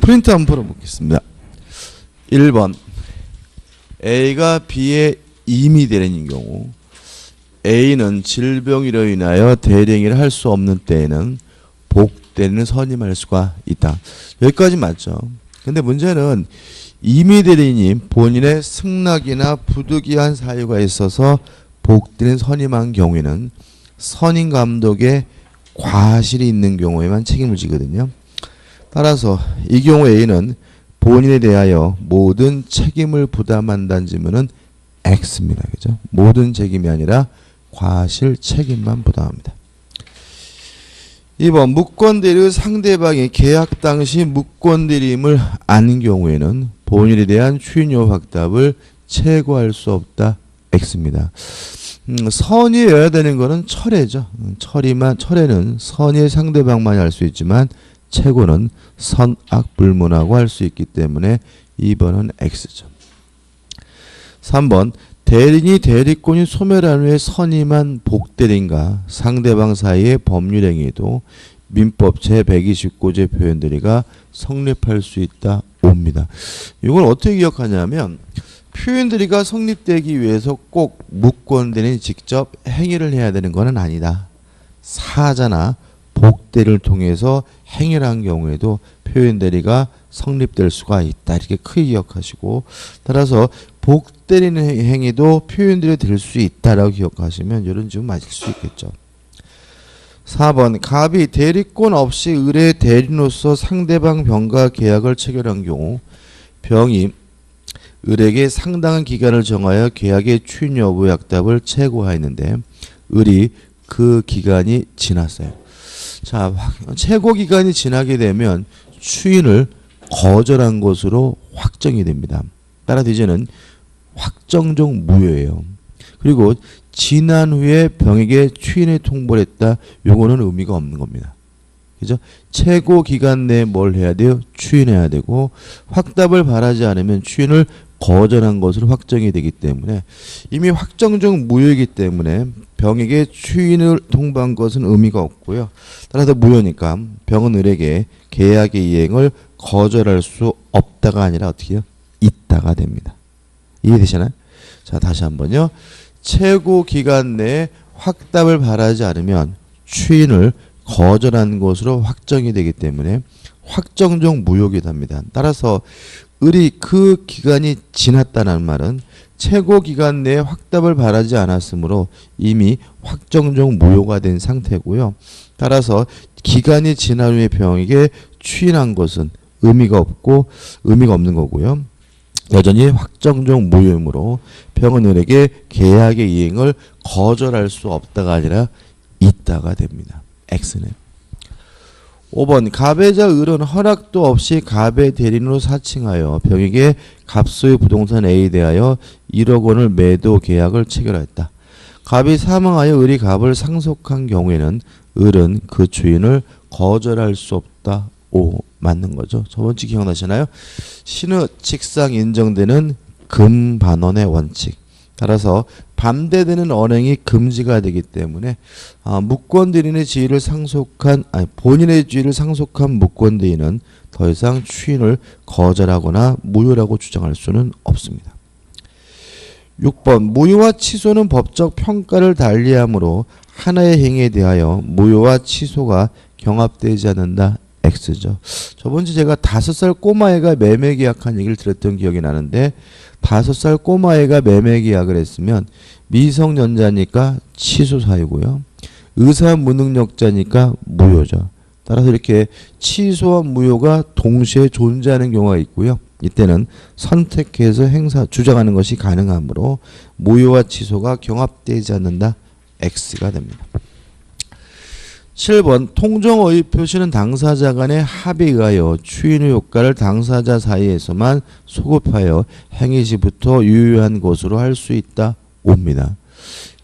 프린트 한번 풀어보겠습니다. 1번 A가 B의 임의 대리인인 경우 A는 질병으로 인하여 대리행위를 할 수 없는 때에는 복대리인을 선임할 수가 있다. 여기까지 맞죠. 근데 문제는 임의 대리인이 본인의 승낙이나 부득이한 사유가 있어서 복대리인 선임한 경우에는 선임 감독의 과실이 있는 경우에만 책임을 지거든요. 따라서 이 경우 A는 본인에 대하여 모든 책임을 부담한다는 질문은 X입니다. 그죠? 모든 책임이 아니라 과실 책임만 부담합니다. 2번 무권대리의 상대방이 계약 당시 무권대리임을 아는 경우에는 본인에 대한 추인료 확답을 최고할 수 없다. X입니다. 선의여야 되는 것은 철회죠. 철회는 선의의 상대방만이 할 수 있지만 최고는 선악불문하고 할 수 있기 때문에 2번은 X죠. 3번 대리인이 대리권이 소멸한 후에 선임한 복대리인과 상대방 사이의 법률행위도 민법 제129조 표현들이가 성립할 수 있다. 옵니다. 이걸 어떻게 기억하냐면 표현들이가 성립되기 위해서 꼭 무권대리인이 직접 행위를 해야 되는 것은 아니다. 사자나 복대리를 통해서 행위를 한 경우에도 표현대리가 성립될 수가 있다. 이렇게 크게 기억하시고 따라서 복대리는 행위도 표현대리 될 수 있다라고 기억하시면 이런 질문 맞을 수 있겠죠. 4번 갑이 대리권 없이 의뢰 대리인으로서 상대방 병과 계약을 체결한 경우 병이 을에게 상당한 기간을 정하여 계약의 추인 여부 약답을 최고하였는데 을이 그 기간이 지났어요. 자, 최고 기간이 지나게 되면 추인을 거절한 것으로 확정이 됩니다. 따라서 이제는 확정적 무효예요. 그리고 지난 후에 병에게 추인을 통보를 했다. 요거는 의미가 없는 겁니다. 그죠? 최고 기간 내에 뭘 해야 돼요? 추인해야 되고 확답을 바라지 않으면 추인을 거절한 것으로 확정이 되기 때문에 이미 확정적 무효이기 때문에 병에게 추인을 통보한 것은 의미가 없고요. 따라서 무효니까 병은 을에게 계약의 이행을 거절할 수 없다가 아니라 어떻게 해요? 있다가 됩니다. 이해되시나요? 자, 다시 한번요. 최고 기간 내에 확답을 바라지 않으면 추인을 거절한 것으로 확정이 되기 때문에 확정적 무효가 됩니다. 따라서 을이 그 기간이 지났다는 말은 최고 기간 내에 확답을 바라지 않았으므로 이미 확정적 무효가 된 상태고요. 따라서 기간이 지난 후에 병에게 추인한 것은 의미가 없는 거고요. 여전히 확정적 무효이므로 병은 을에게 계약의 이행을 거절할 수 없다가 아니라 있다가 됩니다. X는. 5번 갑의자 을은 허락도 없이 갑의 대리인으로 사칭하여 병에게 갑소유 부동산 A에 대하여 1억 원을 매도 계약을 체결하였다. 갑이 사망하여 을이 갑을 상속한 경우에는 을은 그 주인을 거절할 수 없다. 5. 맞는 거죠. 저번주 기억나시나요? 신의 직상 인정되는 금반원의 원칙. 따라서 반대되는 언행이 금지가 되기 때문에 무권대리인의 지위를 본인의 지위를 상속한 무권대리인은 더 이상 추인을 거절하거나 무효라고 주장할 수는 없습니다. 6번 무효와 취소는 법적 평가를 달리하므로 하나의 행위에 대하여 무효와 취소가 경합되지 않는다. X죠. 저번주 제가 5살 꼬마애가 매매 계약한 얘기를 들었던 기억이 나는데 5살 꼬마애가 매매 계약을 했으면 미성년자니까 취소 사유고요. 의사 무능력자니까 무효죠. 따라서 이렇게 취소와 무효가 동시에 존재하는 경우가 있고요. 이때는 선택해서 주장하는 것이 가능하므로 무효와 취소가 경합되지 않는다. X가 됩니다. 7번 통정어의 표시는 당사자 간의 합의에 의하여 추인의 효과를 당사자 사이에서만 소급하여 행위 시부터 유효한 것으로 할 수 있다. 옵니다.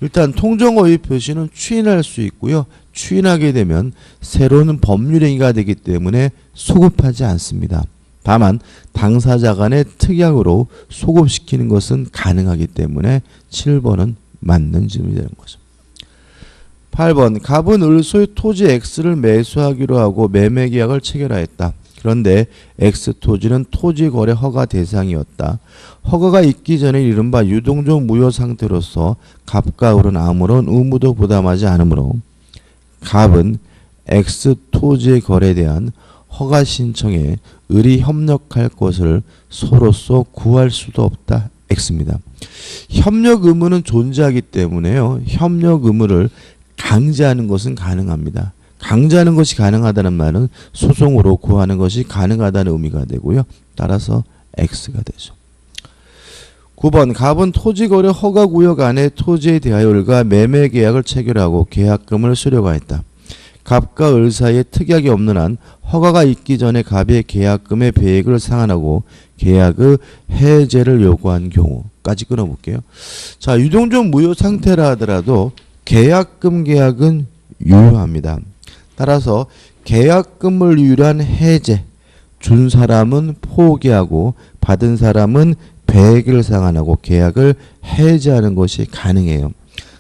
일단 통정어의 표시는 추인할 수 있고요. 추인하게 되면 새로운 법률행위가 되기 때문에 소급하지 않습니다. 다만 당사자 간의 특약으로 소급시키는 것은 가능하기 때문에 7번은 맞는 질문이 되는 거죠. 8번 갑은 을소의 토지 X를 매수하기로 하고 매매 계약을 체결하였다. 그런데 X 토지는 토지 거래 허가 대상이었다. 허가가 있기 전에 이른바 유동적 무효 상태로서 갑과 을은 아무런 의무도 부담하지 않으므로 갑은 X 토지의 거래에 대한 허가 신청에 을이 협력할 것을 서로서 구할 수도 없다. X입니다. 협력 의무는 존재하기 때문에요. 협력 의무를 강제하는 것은 가능합니다. 강제하는 것이 가능하다는 말은 소송으로 구하는 것이 가능하다는 의미가 되고요. 따라서 X가 되죠. 9번 갑은 토지거래 허가구역 안에 토지에 대하여 을과 매매 계약을 체결하고 계약금을 수령하였다. 갑과 을 사이에 특약이 없는 한 허가가 있기 전에 갑의 계약금의 배액을 상환하고 계약의 해제를 요구한 경우까지 끊어볼게요. 자, 유동적 무효 상태라 하더라도 계약금 계약은 유효합니다. 따라서 계약금을 유효한 해제, 준 사람은 포기하고 받은 사람은 배액을 상환하고 계약을 해제하는 것이 가능해요.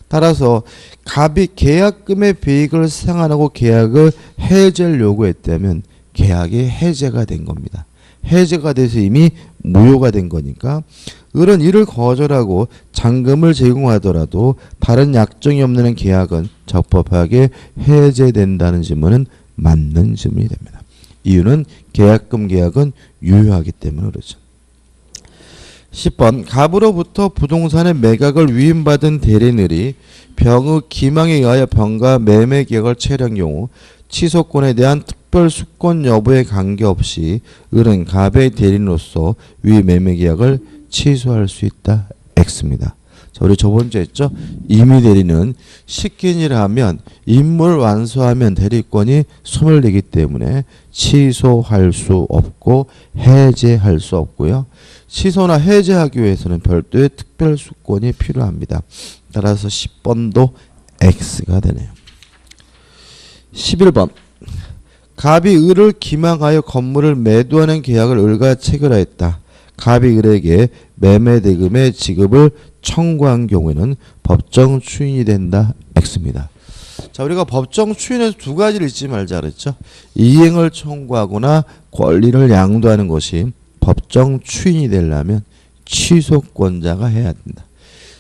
따라서 갑이 계약금의 배액을 상환하고 계약을 해제를 요구했다면 계약이 해제가 된 겁니다. 해제가 돼서 이미 무효가 된 거니까 을은 이를 거절하고 잔금을 제공하더라도 다른 약정이 없는 계약은 적법하게 해제된다는 질문은 맞는 질문이 됩니다. 이유는 계약금 계약은 유효하기 때문에 그렇죠. 10번 갑으로부터 부동산의 매각을 위임받은 대리인이 병의 기망에 의하여 병과 매매 계약을 체결한 경우 취소권에 대한 특별 수권 여부에 관계없이 을은 갑의 대리인으로서 위 매매 계약을 취소할 수 있다. X입니다. 자, 우리 저번주에 했죠. 임의 대리는 시킨 일을 하면 임무를 완수하면 대리권이 소멸되기 때문에 취소할 수 없고 해제할 수 없고요. 취소나 해제하기 위해서는 별도의 특별 수권이 필요합니다. 따라서 10번도 X가 되네요. 11번 갑이 을을 기망하여 건물을 매도하는 계약을 을과 체결하였다. 갑이 을에게 매매 대금의 지급을 청구한 경우에는 법정 추인이 된다. X입니다. 자, 우리가 법정 추인에서 두 가지를 잊지 말자 그랬죠. 이행을 청구하거나 권리를 양도하는 것이 법정 추인이 되려면 취소권자가 해야 된다.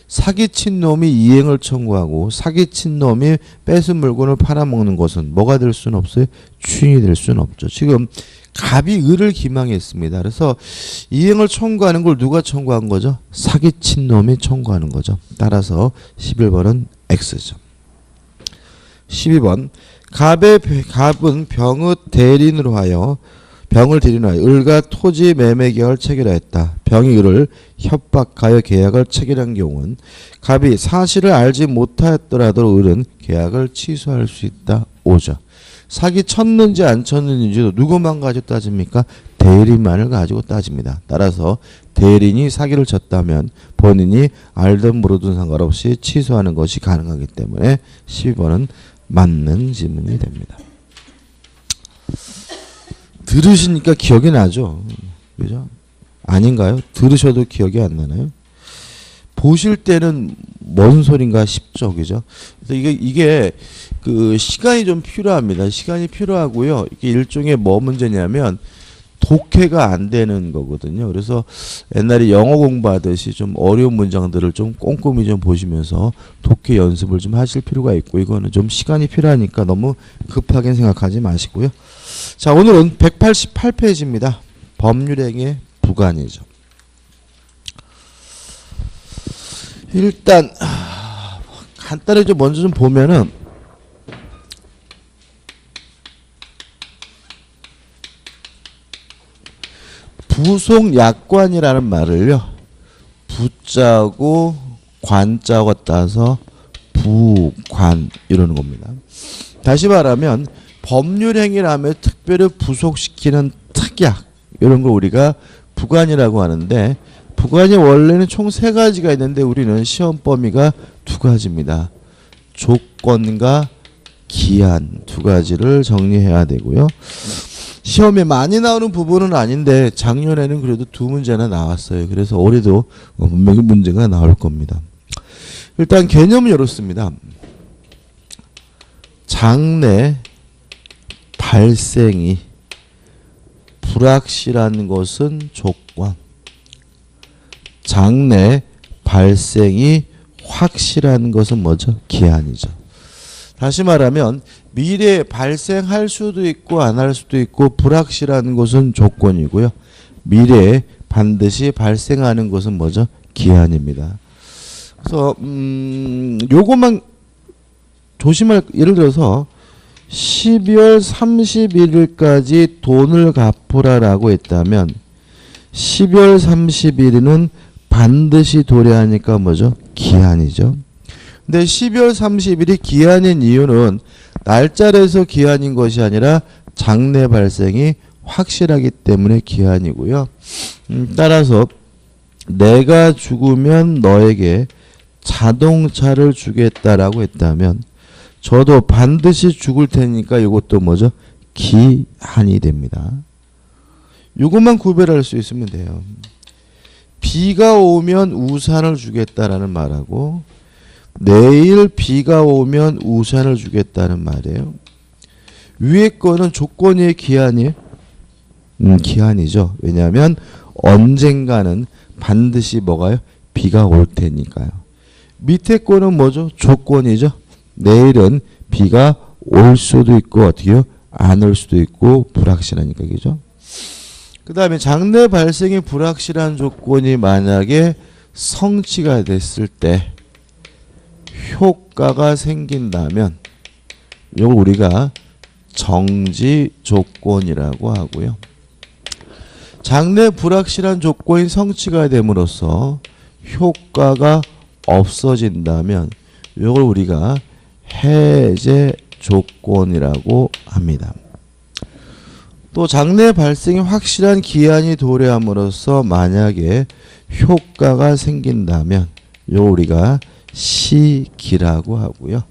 사기친 놈이 이행을 청구하고 사기친 놈이 뺏은 물건을 팔아먹는 것은 뭐가 될 수는 없어요? 추인이 될 수는 없죠. 지금 갑이 을을 기망했습니다. 그래서 이행을 청구하는 걸 누가 청구한 거죠? 사기친 놈이 청구하는 거죠. 따라서 11번은 X죠. 12번 갑은 병의 대리인으로 하여 을과 토지 매매 계약을 체결하였다. 병이 을을 협박하여 계약을 체결한 경우는 갑이 사실을 알지 못하였더라도 을은 계약을 취소할 수 있다. 5죠. 사기 쳤는지 안 쳤는지도 누구만 가지고 따집니까? 대리인만을 가지고 따집니다. 따라서 대리인이 사기를 쳤다면 본인이 알든 모르든 상관없이 취소하는 것이 가능하기 때문에 12번은 맞는 질문이 됩니다. 들으시니까 기억이 나죠? 그죠? 아닌가요? 들으셔도 기억이 안 나나요? 보실 때는 뭔 소린가 싶죠. 그죠? 그래서 이게 그 시간이 좀 필요합니다. 시간이 필요하고요. 이게 일종의 뭐 문제냐면 독해가 안 되는 거거든요. 그래서 옛날에 영어 공부하듯이 좀 어려운 문장들을 좀 꼼꼼히 좀 보시면서 독해 연습을 좀 하실 필요가 있고 이거는 좀 시간이 필요하니까 너무 급하게 생각하지 마시고요. 자, 오늘은 188페이지입니다. 법률행위의 부관이죠. 일단 간단히 좀 먼저 좀 보면은 부속약관이라는 말을요. 부자고 관자고 따서 부관 이러는 겁니다. 다시 말하면 법률행위라면 특별히 부속시키는 특약 이런 걸 우리가 부관이라고 하는데 부관이 원래는 총 3가지가 있는데 우리는 시험 범위가 2가지입니다. 조건과 기한 2가지를 정리해야 되고요. 시험에 많이 나오는 부분은 아닌데 작년에는 그래도 2문제나 나왔어요. 그래서 올해도 분명히 문제가 나올 겁니다. 일단 개념은 이렇습니다. 장래 발생이 불확실한 것은 조건. 장래 발생이 확실한 것은 뭐죠? 기한이죠. 다시 말하면 미래에 발생할 수도 있고 안 할 수도 있고 불확실한 것은 조건이고요. 미래에 반드시 발생하는 것은 뭐죠? 기한입니다. 그래서 요것만 조심할, 예를 들어서 12월 31일까지 돈을 갚으라라고 했다면 12월 31일은 반드시 도래하니까 뭐죠? 기한이죠. 근데 12월 30일이 기한인 이유는 날짜에서 기한인 것이 아니라 장래 발생이 확실하기 때문에 기한이고요. 따라서 내가 죽으면 너에게 자동차를 주겠다라고 했다면 저도 반드시 죽을 테니까 이것도 뭐죠? 기한이 됩니다. 이것만 구별할 수 있으면 돼요. 비가 오면 우산을 주겠다라는 말하고 내일 비가 오면 우산을 주겠다는 말이에요. 위에 거는 조건이에요, 기한이에요? 기한이죠. 왜냐하면 언젠가는 반드시 뭐가요? 비가 올 테니까요. 밑에 거는 뭐죠? 조건이죠. 내일은 비가 올 수도 있고 어떻게요? 안 올 수도 있고 불확실하니까, 그죠? 그 다음에 장래 발생이 불확실한 조건이 만약에 성취가 됐을 때 효과가 생긴다면 이걸 우리가 정지 조건이라고 하고요. 장래 불확실한 조건이 성취가 됨으로써 효과가 없어진다면 이걸 우리가 해제 조건이라고 합니다. 또 장래 발생이 확실한 기한이 도래함으로써 만약에 효과가 생긴다면 이걸 우리가 시기라고 하고요.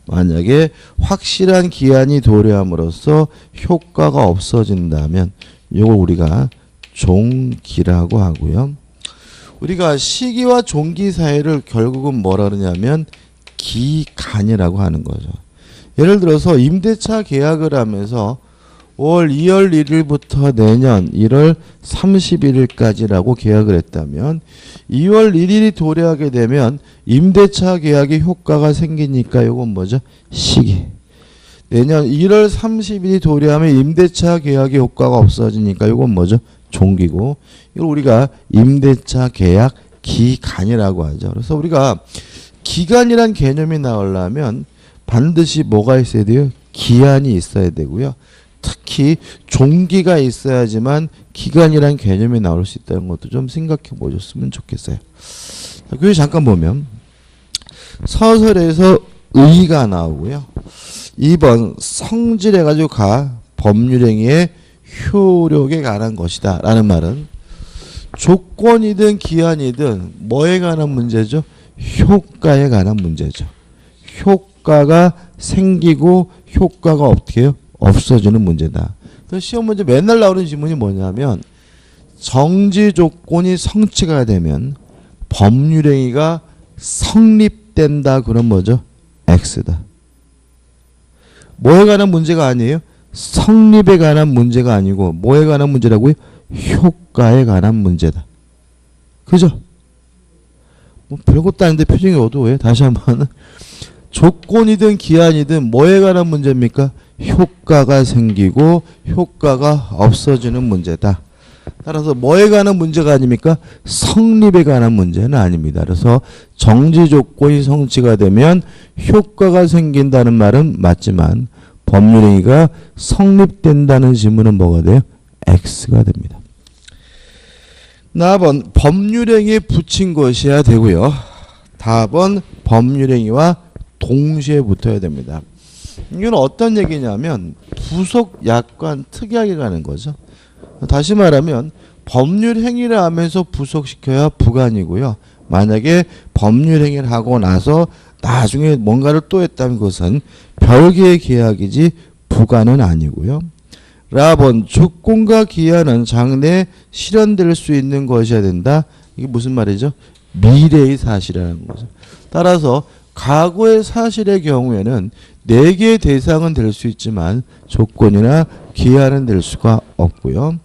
만약에 확실한 기한이 도래함으로써 효과가 없어진다면 이걸 우리가 종기라고 하고요. 우리가 시기와 종기 사이를 결국은 뭐라 그러냐면 기간이라고 하는 거죠. 예를 들어서 임대차 계약을 하면서 올 2월 1일부터 내년 1월 31일까지라고 계약을 했다면 2월 1일이 도래하게 되면 임대차 계약에 효과가 생기니까 이건 뭐죠? 시기. 내년 1월 30일이 도래하면 임대차 계약의 효과가 없어지니까 이건 뭐죠? 종기고 이걸 우리가 임대차 계약 기간이라고 하죠. 그래서 우리가 기간이란 개념이 나오려면 반드시 뭐가 있어야 돼요? 기한이 있어야 되고요. 특히 종기가 있어야지만 기간이란 개념이 나올 수 있다는 것도 좀 생각해 보셨으면 좋겠어요. 그 잠깐 보면 서술에서 의의가 나오고요. 2번 성질해가지고 법률행위의 효력에 관한 것이다 라는 말은 조건이든 기한이든 뭐에 관한 문제죠? 효과에 관한 문제죠. 효과가 생기고 효과가 어떻게 해요? 없어지는 문제다. 시험 문제 맨날 나오는 질문이 뭐냐면 정지 조건이 성취가 되면 법률행위가 성립된다. 그럼 뭐죠? X다. 뭐에 관한 문제가 아니에요? 성립에 관한 문제가 아니고 뭐에 관한 문제라고요? 효과에 관한 문제다. 그죠? 뭐 별것도 아닌데 표정이 어두워요. 다시 한번 조건이든 기한이든 뭐에 관한 문제입니까? 효과가 생기고 효과가 없어지는 문제다. 따라서 뭐에 관한 문제가 아닙니까? 성립에 관한 문제는 아닙니다. 그래서 정지 조건이 성취가 되면 효과가 생긴다는 말은 맞지만 법률행위가 성립된다는 질문은 뭐가 돼요? X가 됩니다. 4번 법률행위에 붙인 것이어야 되고요. 답은 법률행위와 동시에 붙어야 됩니다. 이건 어떤 얘기냐면 부속 약관 특약에 가는 거죠. 다시 말하면 법률 행위를 하면서 부속시켜야 부관이고요. 만약에 법률 행위를 하고 나서 나중에 뭔가를 또 했다면 그것은 별개의 계약이지 부관은 아니고요. 라번 조건과 기한은 장래에 실현될 수 있는 것이어야 된다. 이게 무슨 말이죠? 미래의 사실이라는 거죠. 따라서 과거의 사실의 경우에는 4개의 대상은 될 수 있지만 조건이나 기한은 될 수가 없고요.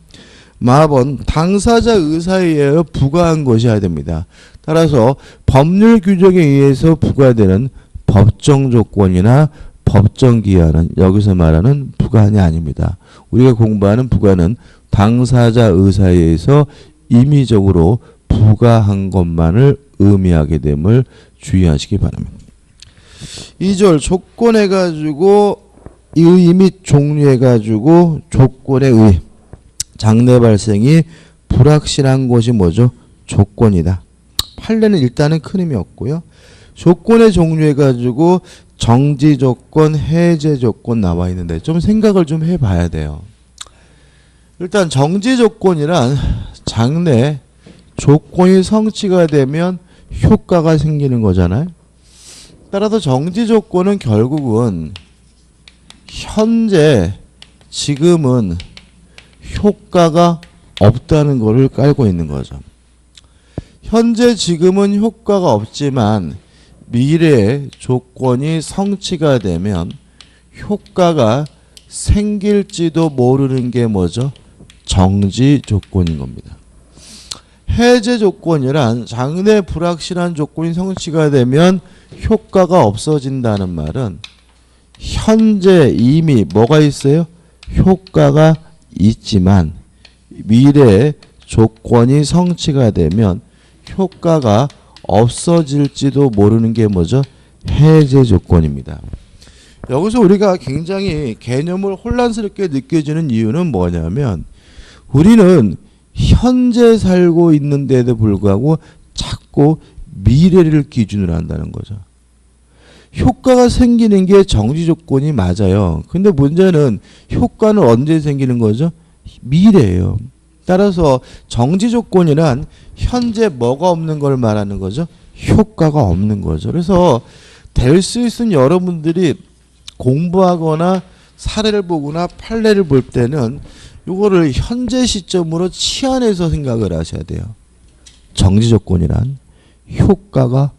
마번 당사자 의사에 의하여 부과한 것이어야 됩니다. 따라서 법률 규정에 의해서 부과되는 법정 조건이나 법정 기한은 여기서 말하는 부과한이 아닙니다. 우리가 공부하는 부과는 당사자 의사에 의해서 임의적으로 부과한 것만을 의미하게 됨을 주의하시기 바랍니다. 2절 조건해가지고 의의 및 종류해가지고 조건에 의해 장래 발생이 불확실한 것이 뭐죠? 조건이다. 판례는 일단은 큰 의미 없고요. 조건의 종류해가지고 정지 조건, 해제 조건 나와 있는데 좀 생각을 좀 해봐야 돼요. 일단 정지 조건이란 장래 조건이 성취가 되면 효과가 생기는 거잖아요. 따라서 정지 조건은 결국은 현재 지금은 효과가 없다는 것을 깔고 있는 거죠. 현재 지금은 효과가 없지만 미래의 조건이 성취가 되면 효과가 생길지도 모르는 게 뭐죠? 정지 조건인 겁니다. 해제 조건이란 장래 불확실한 조건이 성취가 되면 효과가 없어진다는 말은 현재 이미 뭐가 있어요? 효과가 있지만 미래의 조건이 성취가 되면 효과가 없어질지도 모르는 게 뭐죠? 해제 조건입니다. 여기서 우리가 굉장히 개념을 혼란스럽게 느껴지는 이유는 뭐냐면 우리는 현재 살고 있는데도 불구하고 자꾸 미래를 기준으로 한다는 거죠. 효과가 생기는 게 정지 조건이 맞아요. 근데 문제는 효과는 언제 생기는 거죠? 미래예요. 따라서 정지 조건이란 현재 뭐가 없는 걸 말하는 거죠? 효과가 없는 거죠. 그래서 될 수 있는 여러분들이 공부하거나 사례를 보거나 판례를 볼 때는 이거를 현재 시점으로 치환해서 생각을 하셔야 돼요. 정지 조건이란 효과가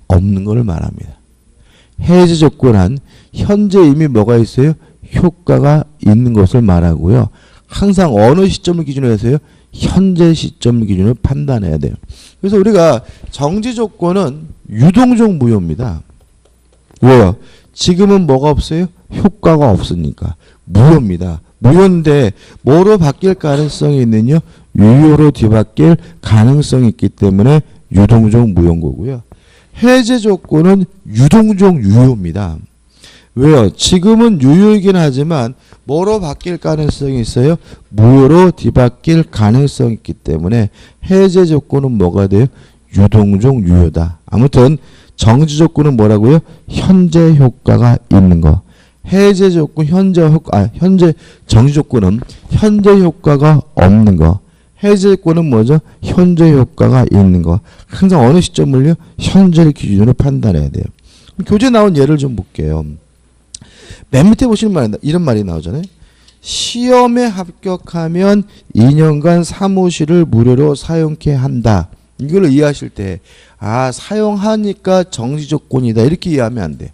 없는 걸 말합니다. 해제 조건은 현재 이미 뭐가 있어요? 효과가 있는 것을 말하고요. 항상 어느 시점을 기준으로 해서요? 현재 시점을 기준으로 판단해야 돼요. 그래서 우리가 정지 조건은 유동적 무효입니다. 왜요? 지금은 뭐가 없어요? 효과가 없으니까. 무효입니다. 무효인데 뭐로 바뀔 가능성이 있느냐? 유효로 뒤바뀔 가능성이 있기 때문에 유동적 무효인 거고요. 해제 조건은 유동적 유효입니다. 왜요? 지금은 유효이긴 하지만 뭐로 바뀔 가능성이 있어요? 무효로 뒤바뀔 가능성이 있기 때문에 해제 조건은 뭐가 돼요? 유동적 유효다. 아무튼 정지 조건은 뭐라고요? 현재 효과가 있는 거. 해제 조건 현재 정지 조건은 현재 효과가 없는 거. 해제 조건은 뭐죠? 현재 효과가 있는 거. 항상 어느 시점을요? 현재를 기준으로 판단해야 돼요. 교재 나온 예를 좀 볼게요. 맨 밑에 보시면 이런 말이 나오잖아요. 시험에 합격하면 2년간 사무실을 무료로 사용케 한다. 이걸 이해하실 때 사용하니까 정지 조건이다. 이렇게 이해하면 안 돼.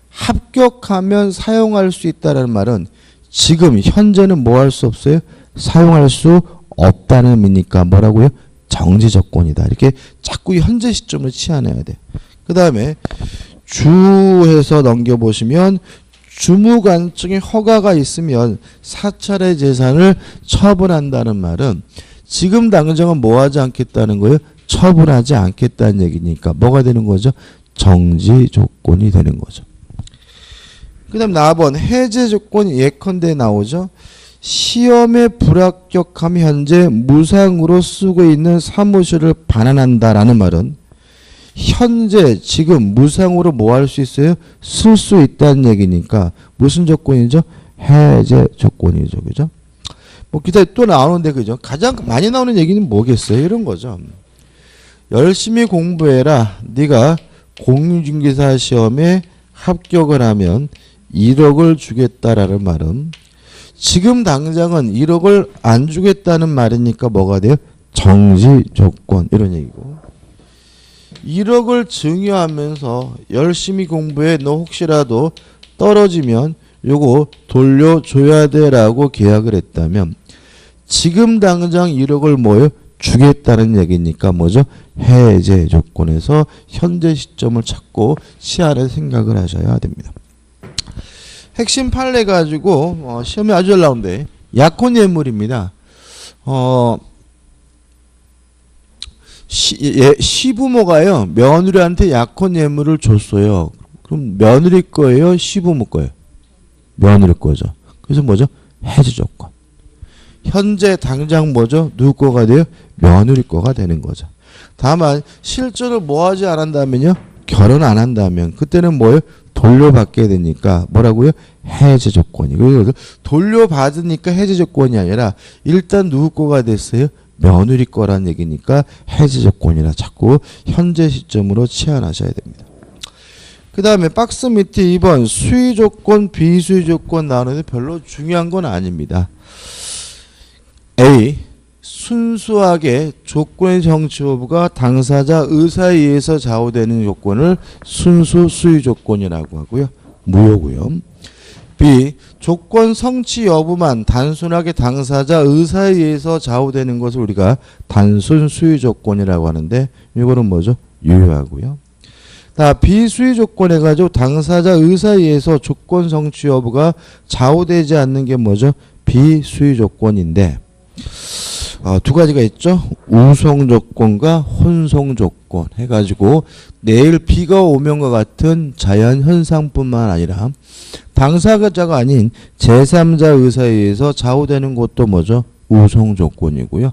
합격하면 사용할 수 있다는 말은 지금 현재는 뭐 할 수 없어요? 사용할 수 없다는 의미니까 뭐라고요? 정지 조건이다. 이렇게 자꾸 현재 시점을 치환해야 돼. 그 다음에 주해서 넘겨보시면 주무관청의 허가가 있으면 사찰의 재산을 처분한다는 말은 지금 당장은 뭐 하지 않겠다는 거예요? 처분하지 않겠다는 얘기니까 뭐가 되는 거죠? 정지 조건이 되는 거죠. 그 다음 4번 해제 조건 예컨대 나오죠. 시험에 불합격하면 현재 무상으로 쓰고 있는 사무실을 반환한다라는 말은 현재 지금 무상으로 뭐 할 수 있어요? 쓸 수 있다는 얘기니까 무슨 조건이죠? 해제 조건이죠. 그죠? 뭐 기사에 또 나오는데 그죠? 가장 많이 나오는 얘기는 뭐겠어요? 이런 거죠. 열심히 공부해라. 네가 공인중개사 시험에 합격을 하면 1억을 주겠다라는 말은 지금 당장은 1억을 안 주겠다는 말이니까 뭐가 돼요? 정지 조건 이런 얘기고. 1억을 증여하면서 열심히 공부해 너 혹시라도 떨어지면 요거 돌려줘야 돼라고 계약을 했다면 지금 당장 1억을 뭐요? 주겠다는 얘기니까 뭐죠? 해제 조건에서 현재 시점을 찾고 시한을 생각을 하셔야 됩니다. 핵심 판례 가지고 시험에 아주 잘 나오는데 약혼 예물입니다. 시부모가요 며느리한테 약혼 예물을 줬어요. 그럼 며느리 거예요? 시부모 거예요? 며느리 거죠. 그래서 뭐죠? 해지 조건. 현재 당장 뭐죠? 누구 거가 돼요? 며느리 거가 되는 거죠. 다만 실제로 뭐 하지 않았다면요? 결혼 안 한다면 그때는 뭐예요? 돌려받게 되니까 뭐라고요? 해제 조건이. 그래서 돌려받으니까 해제 조건이 아니라 일단 누구 거가 됐어요? 며느리 거란 얘기니까 해제 조건이라 자꾸 현재 시점으로 치환하셔야 됩니다. 그 다음에 박스 밑에 2번 수의 조건, 비수의 조건 나오는데 별로 중요한 건 아닙니다. A. 순수하게 조건의 정치 여부가 당사자 의사에 의해서 좌우되는 조건을 순수 수의 조건이라고 하고요. 무효고요. B. 조건 성취 여부만 단순하게 당사자 의사에 의해서 좌우되는 것을 우리가 단순 수의 조건이라고 하는데 이거는 뭐죠? 유효하고요. 비수의 조건 해가지고 당사자 의사에 의해서 조건 성취 여부가 좌우되지 않는 게 뭐죠? 비수의 조건인데 두 가지가 있죠. 우송 조건과 혼송 조건 해가지고 내일 비가 오면과 같은 자연 현상뿐만 아니라 당사자가 아닌 제3자 의사에 의해서 좌우되는 것도 뭐죠? 우송 조건이고요.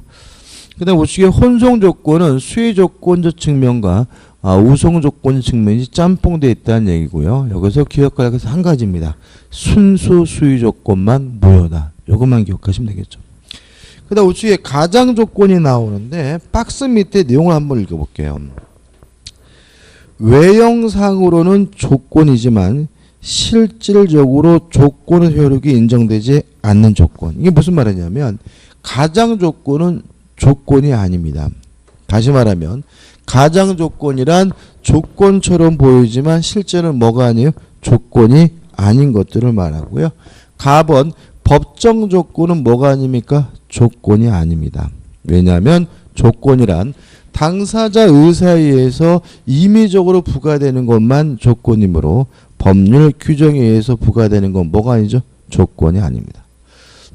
그 다음에 우측에 혼송 조건은 수의 조건적 측면과 우송 조건 측면이 짬뽕되어 있다는 얘기고요. 여기서 기억할 것은 한 가지입니다. 순수 수의 조건만 무효다. 이것만 기억하시면 되겠죠. 그 다음 우측에 가장 조건이 나오는데 박스 밑에 내용을 한번 읽어볼게요. 외형상으로는 조건이지만 실질적으로 조건의 효력이 인정되지 않는 조건. 이게 무슨 말이냐면 가장 조건은 조건이 아닙니다. 다시 말하면 가장 조건이란 조건처럼 보이지만 실제는 뭐가 아니에요? 조건이 아닌 것들을 말하고요. 가번 법정 조건은 뭐가 아닙니까? 조건이 아닙니다. 왜냐하면 조건이란 당사자 의사에 의해서 임의적으로 부과되는 것만 조건이므로 법률 규정에 의해서 부과되는 건 뭐가 아니죠? 조건이 아닙니다.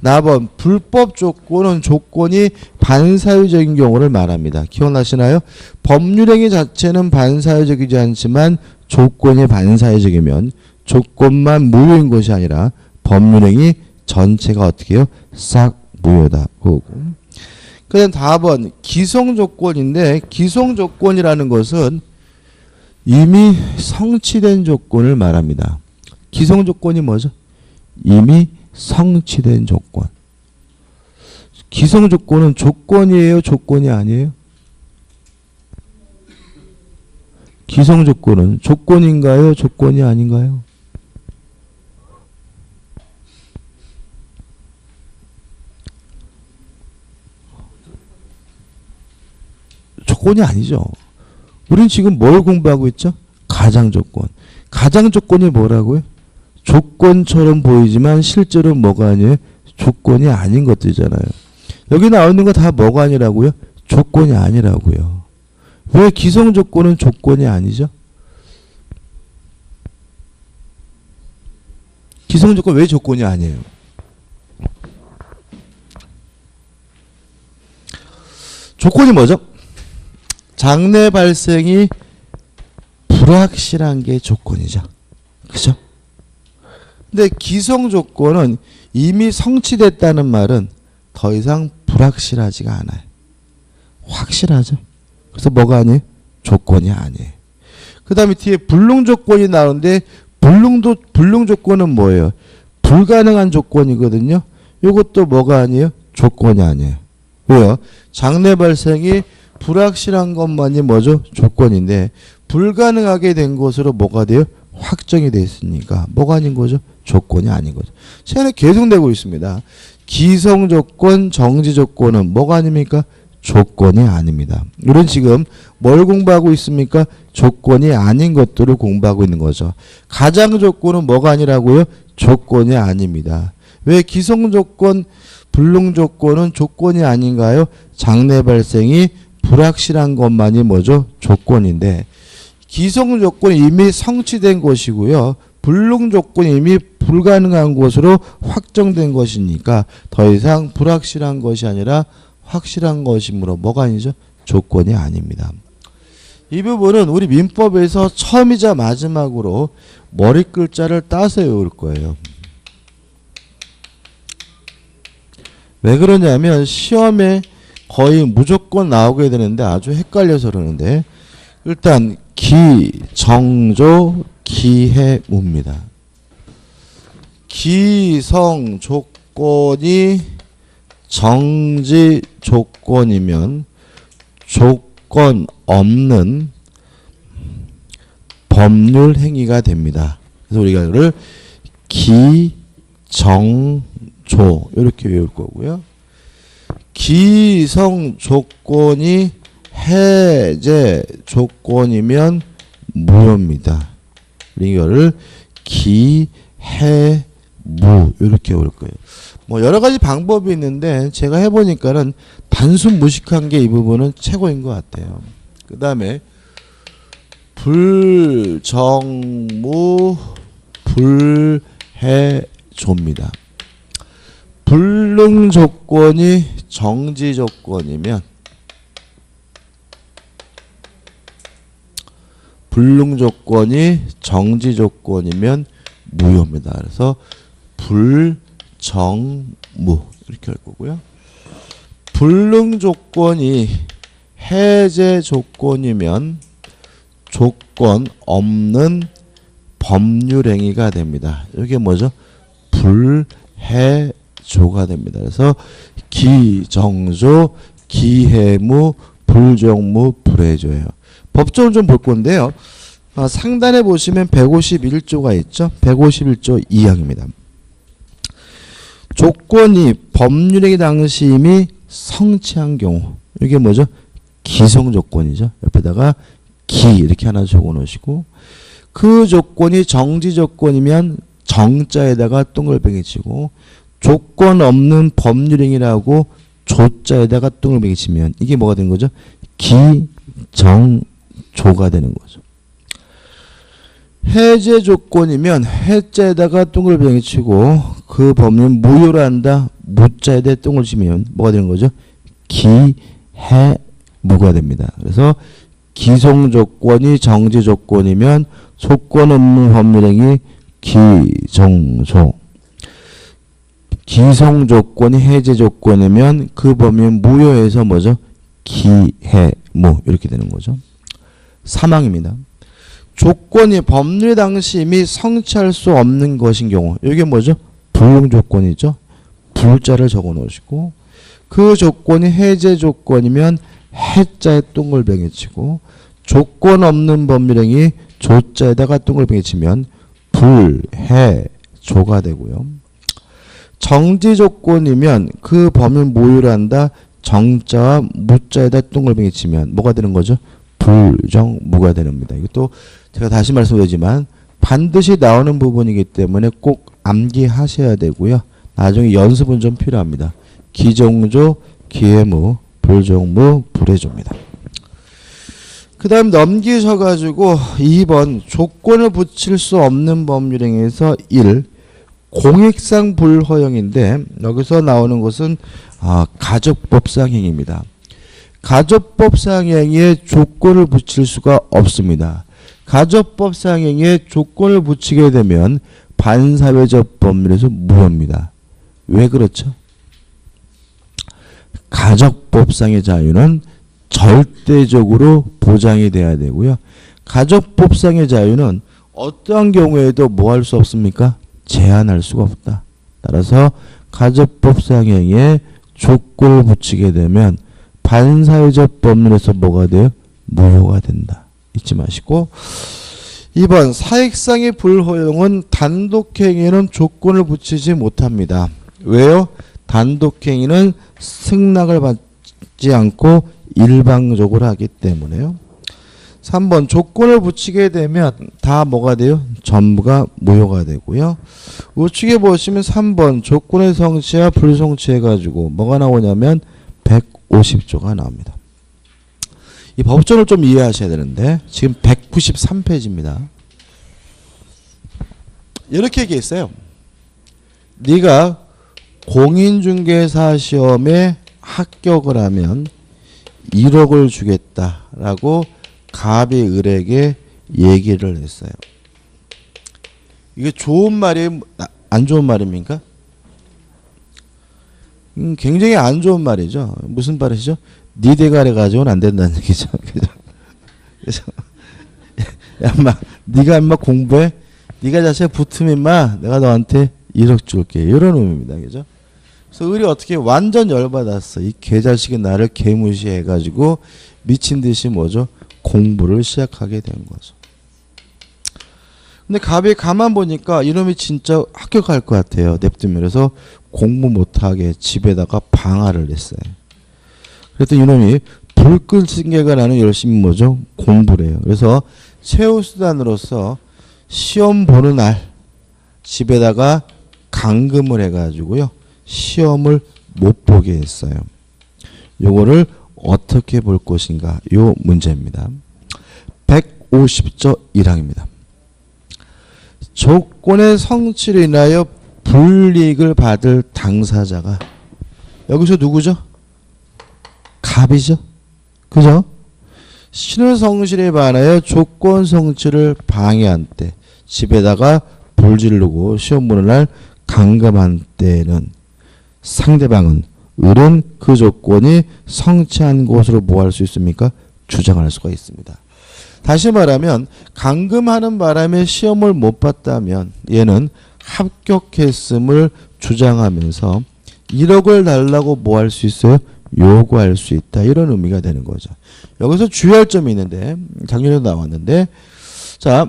나번 불법 조건은 조건이 반사회적인 경우를 말합니다. 기억나시나요? 법률행위 자체는 반사회적이지 않지만 조건이 반사회적이면 조건만 무효인 것이 아니라 법률행위 전체가 어떻게 해요? 싹 무효다. 그거고. 그 다음 4번 기성조건인데 기성조건이라는 것은 이미 성취된 조건을 말합니다. 기성조건이 뭐죠? 이미 성취된 조건. 기성조건은 조건이에요? 조건이 아니에요? 기성조건은 조건인가요? 조건이 아닌가요? 조건이 아니죠. 우린 지금 뭘 공부하고 있죠? 가장조건. 가장조건이 뭐라고요? 조건처럼 보이지만 실제로 뭐가 아니에요? 조건이 아닌 것들이잖아요. 여기 나오는 거 다 뭐가 아니라고요? 조건이 아니라고요. 왜 기성조건은 조건이 아니죠? 기성조건 왜 조건이 아니에요? 조건이 뭐죠? 장래 발생이 불확실한 게 조건이죠. 그죠? 근데 기성 조건은 이미 성취됐다는 말은 더 이상 불확실하지가 않아요. 확실하죠. 그래서 뭐가 아니에요? 조건이 아니에요. 그 다음에 뒤에 불능 조건이 나오는데 불능 조건은 뭐예요? 불가능한 조건이거든요. 이것도 뭐가 아니에요? 조건이 아니에요. 왜요? 장래 발생이 불확실한 것만이 뭐죠? 조건인데 불가능하게 된 것으로 뭐가 돼요? 확정이 됐으니까 뭐가 아닌 거죠? 조건이 아닌 거죠. 시간에 계속 내고 있습니다. 기성조건, 정지조건은 뭐가 아닙니까? 조건이 아닙니다. 우리는 지금 뭘 공부하고 있습니까? 조건이 아닌 것들을 공부하고 있는 거죠. 가장 조건은 뭐가 아니라고요? 조건이 아닙니다. 왜 기성조건, 불능조건은 조건이 아닌가요? 장래 발생이 불확실한 것만이 뭐죠? 조건인데 기성조건이 이미 성취된 것이고요. 불능조건이 이미 불가능한 것으로 확정된 것이니까 더 이상 불확실한 것이 아니라 확실한 것이므로 뭐가 아니죠? 조건이 아닙니다. 이 부분은 우리 민법에서 처음이자 마지막으로 머리 글자를 따서 외울 거예요. 왜 그러냐면 시험에 거의 무조건 나오게 되는데 아주 헷갈려서 그러는데 일단 기, 정조, 기해무입니다. 기성 조건이 정지 조건이면 조건 없는 법률 행위가 됩니다. 그래서 우리가 이거를 기, 정, 조 이렇게 외울 거고요. 기성 조건이 해제 조건이면 무효입니다. 이거를 기, 해, 무 이렇게 외울 거예요. 뭐 여러 가지 방법이 있는데 제가 해보니까는 단순 무식한 게 이 부분은 최고인 것 같아요. 그 다음에 불정무 불해조입니다. 불능 조건이 정지 조건이면 불능 조건이 정지 조건이면 무효입니다. 그래서 불정무 이렇게 할 거고요. 불능 조건이 해제 조건이면 조건 없는 법률행위가 됩니다. 이게 뭐죠? 불해조가 됩니다. 그래서 기정조, 기해무, 불정무, 불해조예요. 법조는 좀 볼 건데요. 상단에 보시면 151조가 있죠. 151조 2항입니다. 조건이 법률행위 당시 이미 성취한 경우 이게 뭐죠? 기성조건이죠. 옆에다가 기 이렇게 하나 적어 놓으시고 그 조건이 정지조건이면 정자에다가 동글뱅이 치고 조건 없는 법률행위라고 조자에다가 동글뱅이 치면 이게 뭐가 되는 거죠? 기정조가 되는 거죠. 해제 조건이면 해자에다가 동글뱅이 치고 그 법률 무효로 한다. 무자에다 동글 치면 뭐가 되는 거죠? 기해무가 됩니다. 그래서 기성 조건이 정지 조건이면 조건 없는 법률행위 기정조. 기성 조건이 해제 조건이면 그 법률 무효해서 뭐죠? 기해무 이렇게 되는 거죠. 3항입니다. 조건이 법률 당시 이미 성취할 수 없는 것인 경우 이게 뭐죠? 불능 조건이죠. 불자를 적어 놓으시고 그 조건이 해제 조건이면 해자에 동글뱅이 치고 조건 없는 법률행위 조자에다가 동글뱅이 치면 불해조가 되고요. 정지 조건이면 그 법률 무효를 한다. 정자와 무자에다 동글뱅이 치면 뭐가 되는 거죠? 불정무가 되는 겁니다. 이것도 제가 다시 말씀드리지만 반드시 나오는 부분이기 때문에 꼭 암기하셔야 되고요. 나중에 연습은 좀 필요합니다. 기정조, 기해무, 불정무, 불해조입니다. 그 다음 넘기셔가지고 2번 조건을 붙일 수 없는 법률행위에서 1. 공익상 불허용인데 여기서 나오는 것은 가족법상 행위입니다. 가족법상 행위에 조건을 붙일 수가 없습니다. 가족법상 행위에 조건을 붙이게 되면 반사회적 법률에서 무효입니다. 왜 그렇죠? 가족법상의 자유는 절대적으로 보장이 돼야 되고요. 가족법상의 자유는 어떠한 경우에도 뭐 할 수 없습니까? 제한할 수가 없다. 따라서 가족법상 행위에 조건을 붙이게 되면 반사회적 법률에서 뭐가 돼요? 무효가 된다. 잊지 마시고 2번 사익상의 불허용은 단독행위에는 조건을 붙이지 못합니다. 왜요? 단독행위는 승낙을 주지 않고 일방적으로 하기 때문에요. 3번 조건을 붙이게 되면 다 뭐가 돼요? 전부가 무효가 되고요. 우측에 보시면 3번 조건의 성취와 불성취해가지고 뭐가 나오냐면 150조가 나옵니다. 이 법전을 좀 이해하셔야 되는데 지금 193페이지입니다. 이렇게 얘기했어요. 네가 공인중개사 시험에 합격을 하면 1억을 주겠다라고 갑이 을에게 얘기를 했어요. 이게 좋은 말이에요? 안 좋은 말입니까? 굉장히 안 좋은 말이죠. 무슨 말이죠? 네 대가리 가지고는 안 된다는 얘기죠. 그래서 야, 인마, 네가 인마 공부해? 네가 자체 붙으면 인마 내가 너한테 1억 줄게. 이런 의미입니다. 그죠? 그래서 을이 어떻게 완전 열받았어. 이 개자식이 나를 개무시해가지고 미친 듯이 뭐죠? 공부를 시작하게 된 거죠. 근데 갑이 가만 보니까 이놈이 진짜 합격할 것 같아요. 냅두면. 그래서 공부 못하게 집에다가 방아를 냈어요. 그랬더니 이놈이 불끈승계가 나는 열심히 뭐죠? 공부를 해요. 그래서 최후수단으로서 시험 보는 날 집에다가 감금을 해가지고요. 시험을 못 보게 했어요. 요거를 어떻게 볼 것인가? 요 문제입니다. 150조 1항입니다. 조건의 성취를 인하여 불이익을 받을 당사자가 여기서 누구죠? 갑이죠. 그죠? 신의 성실에 반하여 조건 성취를 방해한 때 집에다가 불 지르고 시험 보는 날 감금한 때는 상대방은 을은 그 조건이 성취한 것으로 뭐 할 수 있습니까? 주장할 수가 있습니다. 다시 말하면 감금하는 바람에 시험을 못 봤다면 얘는 합격했음을 주장하면서 1억을 달라고 뭐 할 수 있어요? 요구할 수 있다. 이런 의미가 되는 거죠. 여기서 주의할 점이 있는데 작년에도 나왔는데 자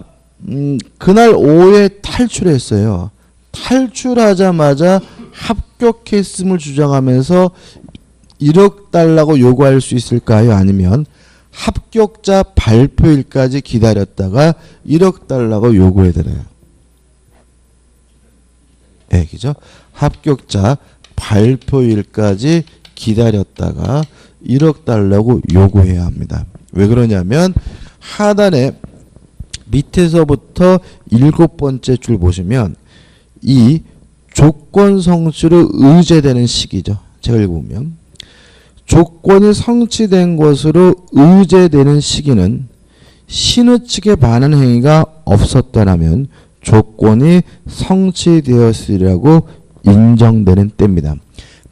그날 오후에 탈출했어요. 탈출하자마자 합격했음을 주장하면서 1억 달라고 요구할 수 있을까요? 아니면 합격자 발표일까지 기다렸다가 1억 달라고 요구해야 되나요? 네, 그죠? 합격자 발표일까지 기다렸다가 1억 달라고 요구해야 합니다. 왜 그러냐면 하단에 밑에서부터 7번째 줄 보시면 이 조건 성취로 의제되는 시기죠. 제가 읽어보면 조건이 성취된 것으로 의제되는 시기는 신의 측에 반한 행위가 없었다면 조건이 성취되었으리라고 인정되는 때입니다.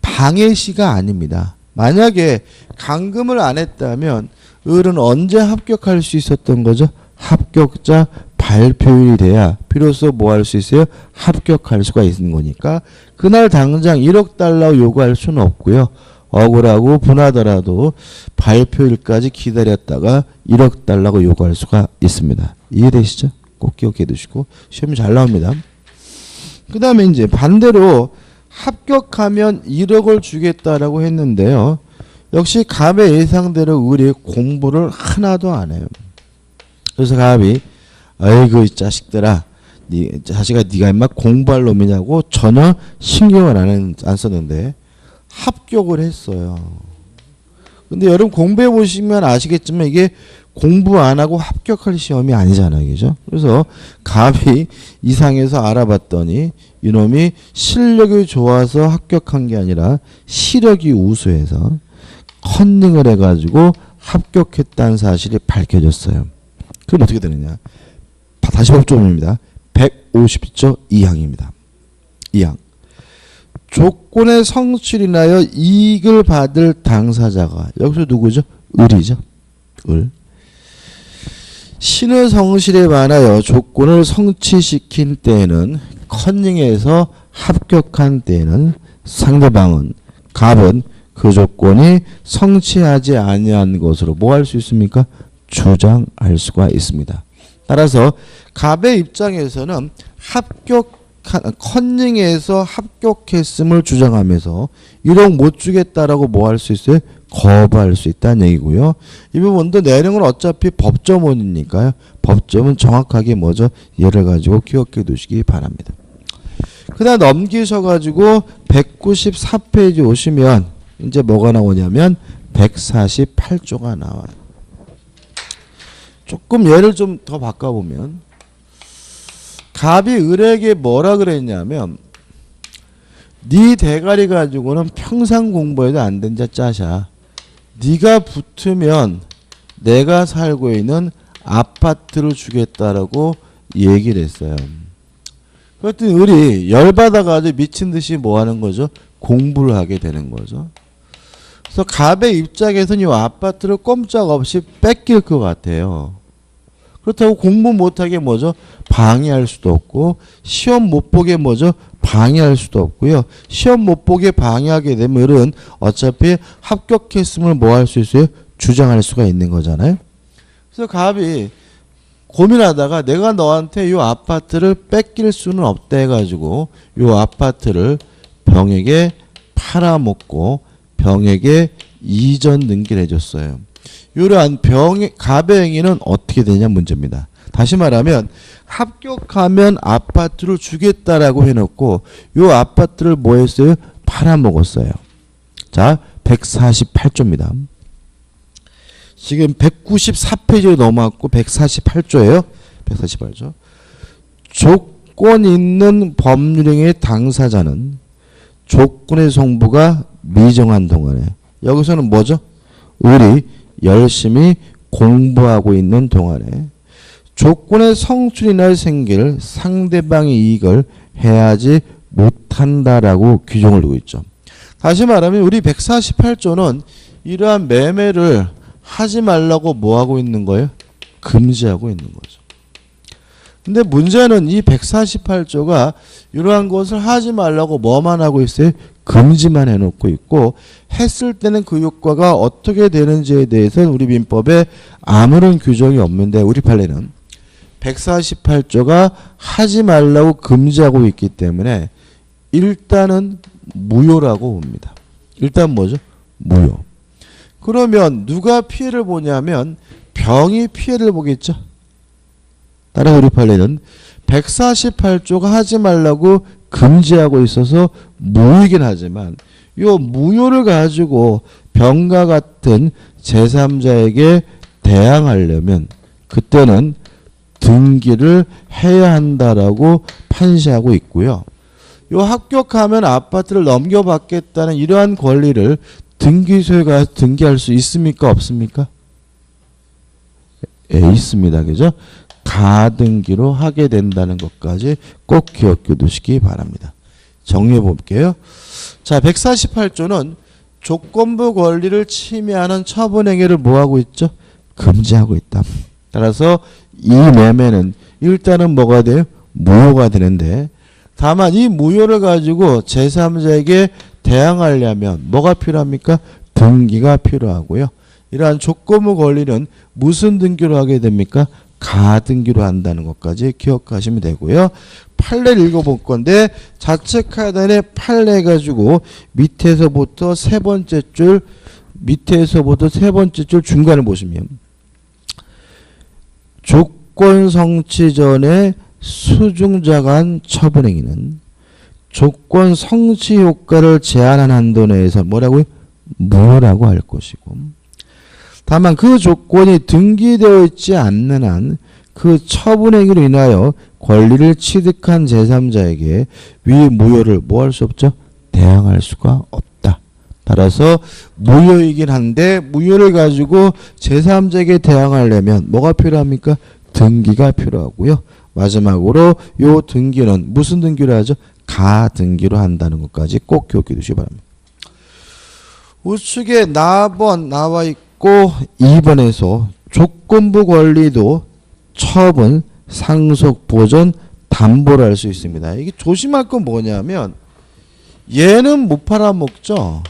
방해시가 아닙니다. 만약에 감금을 안 했다면 을은 언제 합격할 수 있었던 거죠? 합격자 발표일이 돼야 비로소 뭐 할 수 있어요? 합격할 수가 있는 거니까 그날 당장 1억 달러 요구할 수는 없고요. 억울하고 분하더라도 발표일까지 기다렸다가 1억 달라고 요구할 수가 있습니다. 이해되시죠? 꼭 기억해 두시고 시험이 잘 나옵니다. 그 다음에 이제 반대로 합격하면 1억을 주겠다라고 했는데요. 역시 갑의 예상대로 을이 공부를 하나도 안 해요. 그래서 갑이 아이고 이 자식들아 네 자식아 네가 인마 공부할 놈이냐고 전혀 신경을 안 썼는데 합격을 했어요. 근데 여러분 공부해 보시면 아시겠지만 이게 공부 안 하고 합격할 시험이 아니잖아요. 그죠? 그래서 갑이 이상해서 알아봤더니 이놈이 실력이 좋아서 합격한 게 아니라 시력이 우수해서 컨닝을 해가지고 합격했다는 사실이 밝혀졌어요. 그럼 어떻게 되느냐? 다시 법조문입니다. 150조 2항입니다. 2항. 조건의 성취를 인하여 이익을 받을 당사자가 여기서 누구죠? 을이죠. 을. 신의 성실에 반하여 조건을 성취시킨 때에는 컨닝해서 합격한 때에는 상대방은 갑은 그 조건이 성취하지 아니한 것으로 뭐 할 수 있습니까? 주장할 수가 있습니다. 따라서 갑의 입장에서는 컨닝해서 합격했음을 주장하면서 1억 못 주겠다라고 뭐 할 수 있어요? 거부할 수 있다는 얘기고요. 이 부분도 내용은 어차피 법조문이니까요. 법조문 정확하게 뭐죠? 예를 가지고 기억해 두시기 바랍니다. 그다음 넘기셔가지고 194페이지 오시면 이제 뭐가 나오냐면 148조가 나와요. 조금 예를 좀 더 바꿔보면 갑이 을에게 뭐라 그랬냐면 네 대가리 가지고는 평생 공부해도 안 된다 짜샤. 네가 붙으면 내가 살고 있는 아파트를 주겠다라고 얘기를 했어요. 그랬더니 을이 열받아가지고 미친 듯이 뭐 하는 거죠? 공부를 하게 되는 거죠. 그래서 갑의 입장에서는 이 아파트를 꼼짝없이 뺏길 것 같아요. 그렇다고 공부 못하게 뭐죠? 방해할 수도 없고 시험 못 보게 뭐죠? 방해할 수도 없고요. 시험 못 보게 방해하게 되면 을은 어차피 합격했음을 뭐 할 수 있어요? 주장할 수가 있는 거잖아요. 그래서 갑이 고민하다가 내가 너한테 이 아파트를 뺏길 수는 없다 해가지고 이 아파트를 병에게 팔아먹고 병에게 이전 등기를 해줬어요. 이러한 갑의 행위는 어떻게 되냐 문제입니다. 다시 말하면 합격하면 아파트를 주겠다라고 해놓고 이 아파트를 뭐 했어요? 팔아먹었어요. 자, 148조입니다. 지금 194페이지로 넘어왔고 148조예요. 148조. 조건 있는 법률행위의 당사자는 조건의 성부가 미정한 동안에 여기서는 뭐죠? 을이 열심히 공부하고 있는 동안에 조건의 성춘이나 생길 상대방의 이익을 해야지 못한다라고 규정을 두고 있죠. 다시 말하면 우리 148조는 이러한 매매를 하지 말라고 뭐 하고 있는 거예요? 금지하고 있는 거죠. 근데 문제는 이 148조가 이러한 것을 하지 말라고 뭐만 하고 있어요? 금지만 해놓고 있고 했을 때는 그 효과가 어떻게 되는지에 대해서는 우리 민법에 아무런 규정이 없는데 우리 판례는 148조가 하지 말라고 금지하고 있기 때문에 일단은 무효라고 봅니다. 일단 뭐죠? 무효. 그러면 누가 피해를 보냐면 병이 피해를 보겠죠. 따라 우리 판례는 148조가 하지 말라고 금지하고 있어서 무효이긴 하지만 이 무효를 가지고 병과 같은 제3자에게 대항하려면 그때는 등기를 해야 한다라고 판시하고 있고요. 이 합격하면 아파트를 넘겨받겠다는 이러한 권리를 등기소에 가서 등기할 수 있습니까? 없습니까? 예, 있습니다. 그죠? 가등기로 하게 된다는 것까지 꼭 기억해 두시기 바랍니다. 정리해 볼게요. 자, 148조는 조건부 권리를 침해하는 처분행위를 뭐하고 있죠? 금지하고 있다. 따라서 이 매매는 일단은 뭐가 돼요? 무효가 되는데 다만 이 무효를 가지고 제3자에게 대항하려면 뭐가 필요합니까? 등기가 필요하고요. 이러한 조건부 권리는 무슨 등기로 하게 됩니까? 가등기로 한다는 것까지 기억하시면 되고요. 판례를 읽어볼 건데 좌측 하단에 판례 가지고 밑에서부터 세 번째 줄 중간을 보시면 조건 성취 전에 수중자 간 처분행위는 조건 성취 효과를 제한한 한도 내에서 뭐라고요? 무효라고 할 것이고 다만 그 조건이 등기되어 있지 않는 한 그 처분행위로 인하여 권리를 취득한 제3자에게 위 무효를 뭐 할 수 없죠? 대항할 수가 없다. 따라서 무효이긴 한데 무효를 가지고 제3자에게 대항하려면 뭐가 필요합니까? 등기가 필요하고요. 마지막으로 요 등기는 무슨 등기로 하죠? 가등기로 한다는 것까지 꼭 기억해 두시기 바랍니다. 우측에 나번 나와 있고 2번에서 조건부 권리도 처분, 상속, 보존, 담보를 할 수 있습니다. 이게 조심할 건 뭐냐면 얘는 못 팔아먹죠.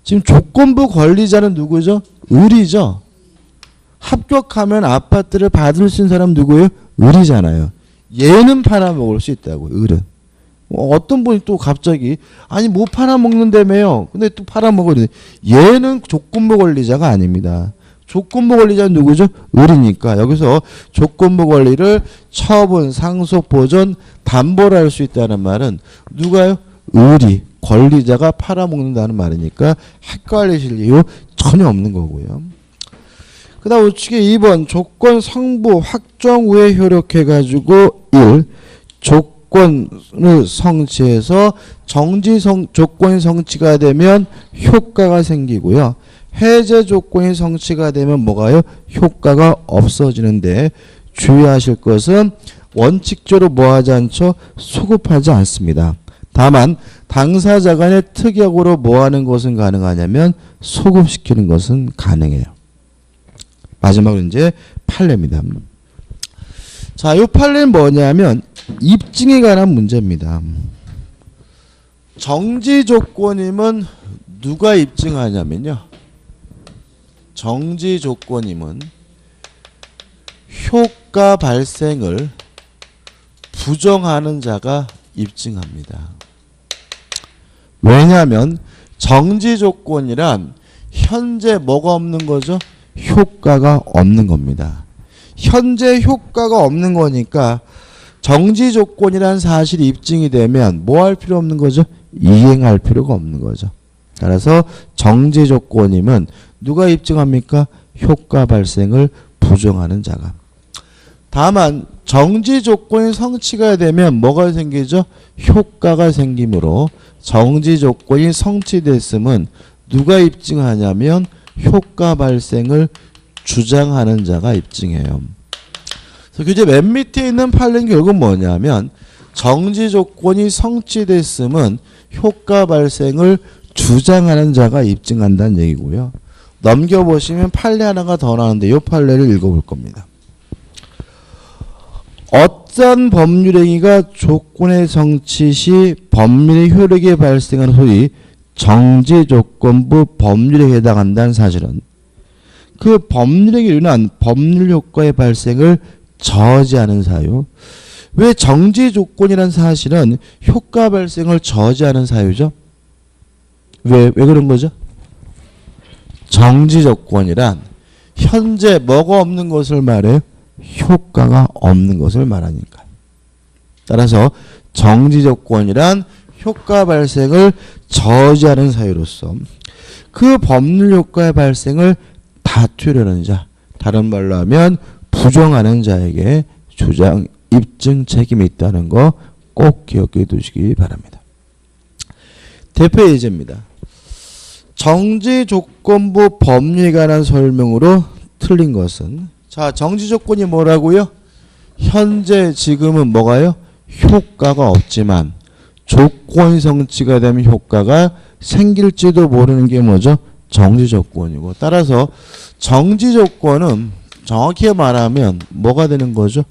지금 조건부 권리자는 누구죠? 을이죠. 합격하면 아파트를 받을 수 있는 사람 누구예요? 을이잖아요. 얘는 팔아먹을 수 있다고요. 을은. 어떤 분이 또 갑자기 아니 뭐 팔아먹는다며요. 근데 또 팔아먹으래. 얘는 조건부 권리자가 아닙니다. 조건부 권리자는 누구죠? 을이니까 여기서 조건부 권리를 처분, 상속, 보전, 담보를 할 수 있다는 말은 누가요? 을이 권리자가 팔아먹는다는 말이니까 헷갈리실 이유 전혀 없는 거고요. 그 다음 우측에 2번 조건 성부 확정 후에 효력해가지고 1. 조건을 성취해서 조건이 성취가 되면 효과가 생기고요. 해제 조건이 성취가 되면 뭐가요? 효과가 없어지는데 주의하실 것은 원칙적으로 뭐하지 않죠? 소급하지 않습니다. 다만 당사자 간의 특약으로 뭐하는 것은 가능하냐면 소급시키는 것은 가능해요. 마지막으로 이제 판례입니다. 자, 이 판례는 뭐냐면 입증에 관한 문제입니다. 정지 조건임은 누가 입증하냐면요. 정지 조건임은 효과 발생을 부정하는 자가 입증합니다. 왜냐하면 정지 조건이란 현재 뭐가 없는 거죠? 효과가 없는 겁니다. 현재 효과가 없는 거니까 정지 조건이란 사실이 입증이 되면 뭐 할 필요 없는 거죠? 이행할 필요가 없는 거죠. 따라서 정지 조건임은 누가 입증합니까? 효과 발생을 부정하는 자가. 다만 정지 조건이 성취가 되면 뭐가 생기죠? 효과가 생기므로 정지 조건이 성취됐음은 누가 입증하냐면 효과 발생을 주장하는 자가 입증해요. 그래서 교재 맨 밑에 있는 판례는 결국 뭐냐면 정지 조건이 성취됐음은 효과 발생을 주장하는 자가 입증한다는 얘기고요. 넘겨보시면 판례 하나가 더 나오는데 이 판례를 읽어볼 겁니다. 어떤 법률행위가 조건의 성취 시 법률의 효력이 발생하는 소위 정지조건부 법률에 해당한다는 사실은 그 법률행위로 인한 법률 효과의 발생을 저지하는 사유. 왜 정지조건이라는 사실은 효과 발생을 저지하는 사유죠? 왜 그런 거죠? 정지조건이란 현재 뭐가 없는 것을 말해요? 효과가 없는 것을 말하니까. 따라서 정지조건이란 효과 발생을 저지하는 사유로서 그 법률 효과의 발생을 다투려는 자, 다른 말로 하면 부정하는 자에게 주장, 입증 책임이 있다는 거 꼭 기억해 두시기 바랍니다. 대표 예제입니다. 정지조건부 법률에 관한 설명으로 틀린 것은 자, 정지조건이 뭐라고요? 현재 지금은 뭐가요? 효과가 없지만 조건이 성취가 되면 효과가 생길지도 모르는 게 뭐죠? 정지조건이고 따라서 정지조건은 정확히 말하면 뭐가 되는 거죠?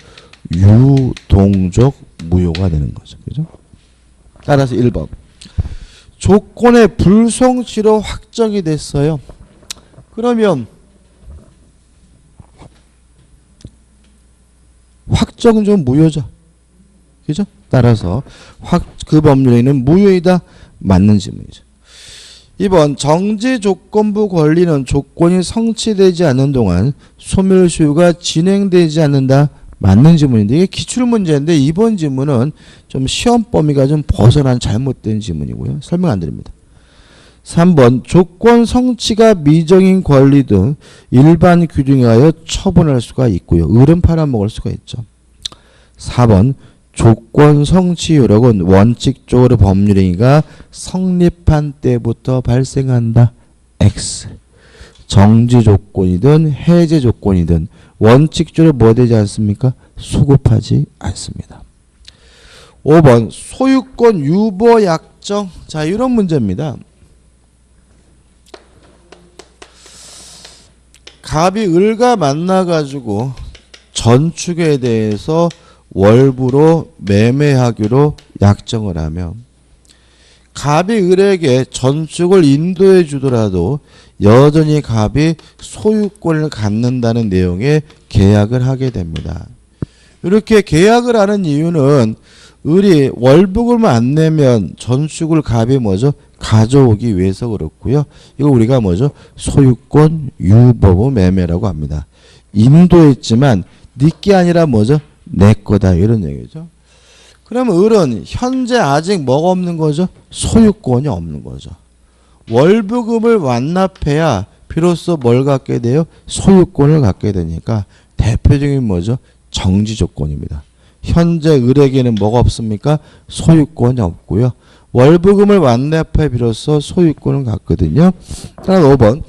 유동적 무효가 되는 거죠. 그죠? 따라서 1번. 조건의 불성취로 확정이 됐어요. 그러면 확정은 좀 무효죠. 그죠? 따라서 그 법률에는 무효이다. 맞는 질문이죠. 2번 정지조건부 권리는 조건이 성취되지 않는 동안 소멸시효가 진행되지 않는다. 맞는 질문인데 이게 기출문제인데 이번 질문은 좀 시험 범위가 좀 벗어난 잘못된 질문이고요. 설명 안 드립니다. 3번 조건 성취가 미정인 권리 등 일반 규정에 하여 처분할 수가 있고요. 을은 팔아먹을 수가 있죠. 4번 조건 성취 효력은 원칙적으로 법률행위가 성립한 때부터 발생한다. X. 정지 조건이든 해제 조건이든 원칙적으로 뭐 되지 않습니까? 소급하지 않습니다. 5번 소유권 유보 약정. 자, 이런 문제입니다. 갑이 을과 만나가지고 전축에 대해서 월부로 매매하기로 약정을 하면 갑이 을에게 전축을 인도해 주더라도 여전히 갑이 소유권을 갖는다는 내용의 계약을 하게 됩니다. 이렇게 계약을 하는 이유는 을이 월북을만 안 내면 전축을 갑이 뭐죠? 가져오기 위해서 그렇고요. 이거 우리가 뭐죠? 소유권 유보부 매매라고 합니다. 인도했지만 네게 아니라 뭐죠? 내 거다 이런 얘기죠. 그러면 을은 현재 아직 뭐가 없는 거죠? 소유권이 없는 거죠. 월부금을 완납해야 비로소 뭘 갖게 돼요? 소유권을 갖게 되니까 대표적인 뭐죠? 정지 조건입니다. 현재 을에게는 뭐가 없습니까? 소유권이 없고요. 월부금을 완납해 비로소 소유권을 갖거든요. 따라서 5번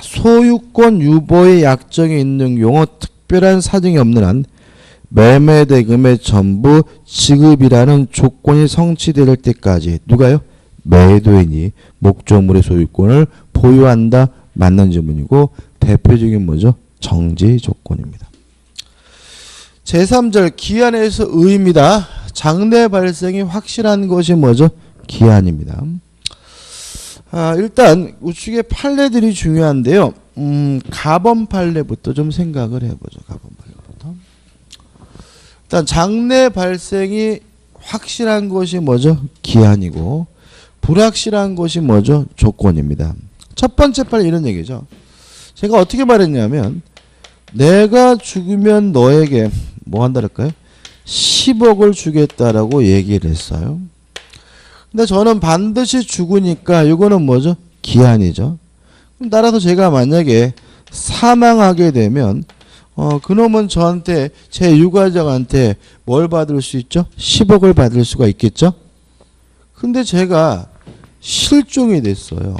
소유권 유보의 약정이 있는 경우 특별한 사정이 없는 한 매매대금의 전부 지급이라는 조건이 성취될 때까지 누가요? 매도인이 목적물의 소유권을 보유한다 맞는 지문이고 대표적인 뭐죠? 정지 조건입니다. 제3절 기한에서 의입니다. 장래 발생이 확실한 것이 뭐죠? 기한입니다. 일단 우측의 판례들이 중요한데요. 가번 판례부터 좀 생각을 해보죠. 가번 판례부터. 일단 장래 발생이 확실한 것이 뭐죠? 기한이고 불확실한 것이 뭐죠? 조건입니다. 첫 번째 판례 이런 얘기죠. 제가 어떻게 말했냐면 내가 죽으면 너에게 뭐 한다랄까요? 10억을 주겠다라고 얘기를 했어요. 근데 저는 반드시 죽으니까 이거는 뭐죠? 기한이죠. 그럼 따라서 제가 만약에 사망하게 되면 그놈은 저한테 제 유가족한테 뭘 받을 수 있죠? 10억을 받을 수가 있겠죠? 근데 제가 실종이 됐어요.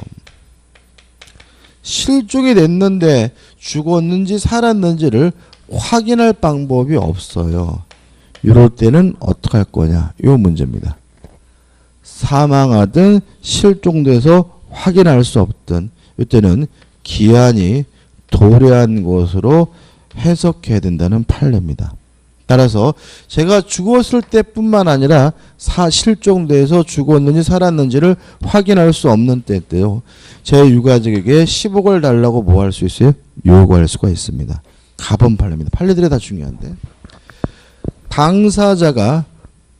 실종이 됐는데 죽었는지 살았는지를 확인할 방법이 없어요. 이럴 때는 어떻게 할 거냐? 이 문제입니다. 사망하든 실종돼서 확인할 수 없든 이때는 기한이 도래한 것으로 해석해야 된다는 판례입니다. 따라서 제가 죽었을 때뿐만 아니라 실종돼서 죽었는지 살았는지를 확인할 수 없는 때도요. 제 유가족에게 10억을 달라고 뭐 할 수 있어요? 요구할 수가 있습니다. 가번 판례입니다. 판례들이 다 중요한데 당사자가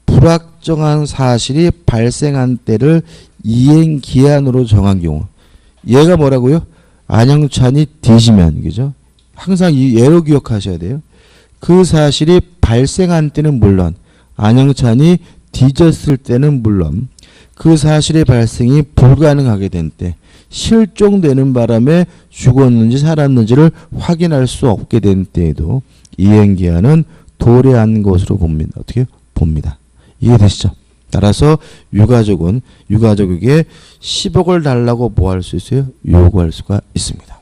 불확정한 사실이 발생한 때를 이행기한으로 정한 경우 얘가 뭐라고요? 안영찬이 뒤지면 그죠? 항상 이 예로 기억하셔야 돼요. 그 사실이 발생한 때는 물론 안영찬이 뒤졌을 때는 물론 그 사실의 발생이 불가능하게 된 때 실종되는 바람에 죽었는지 살았는지를 확인할 수 없게 된 때에도 이행기한은 도래한 것으로 봅니다. 어떻게 봅니다. 이해되시죠? 따라서 유가족은 유가족에게 10억을 달라고 뭐 할 수 있어요? 요구할 수가 있습니다.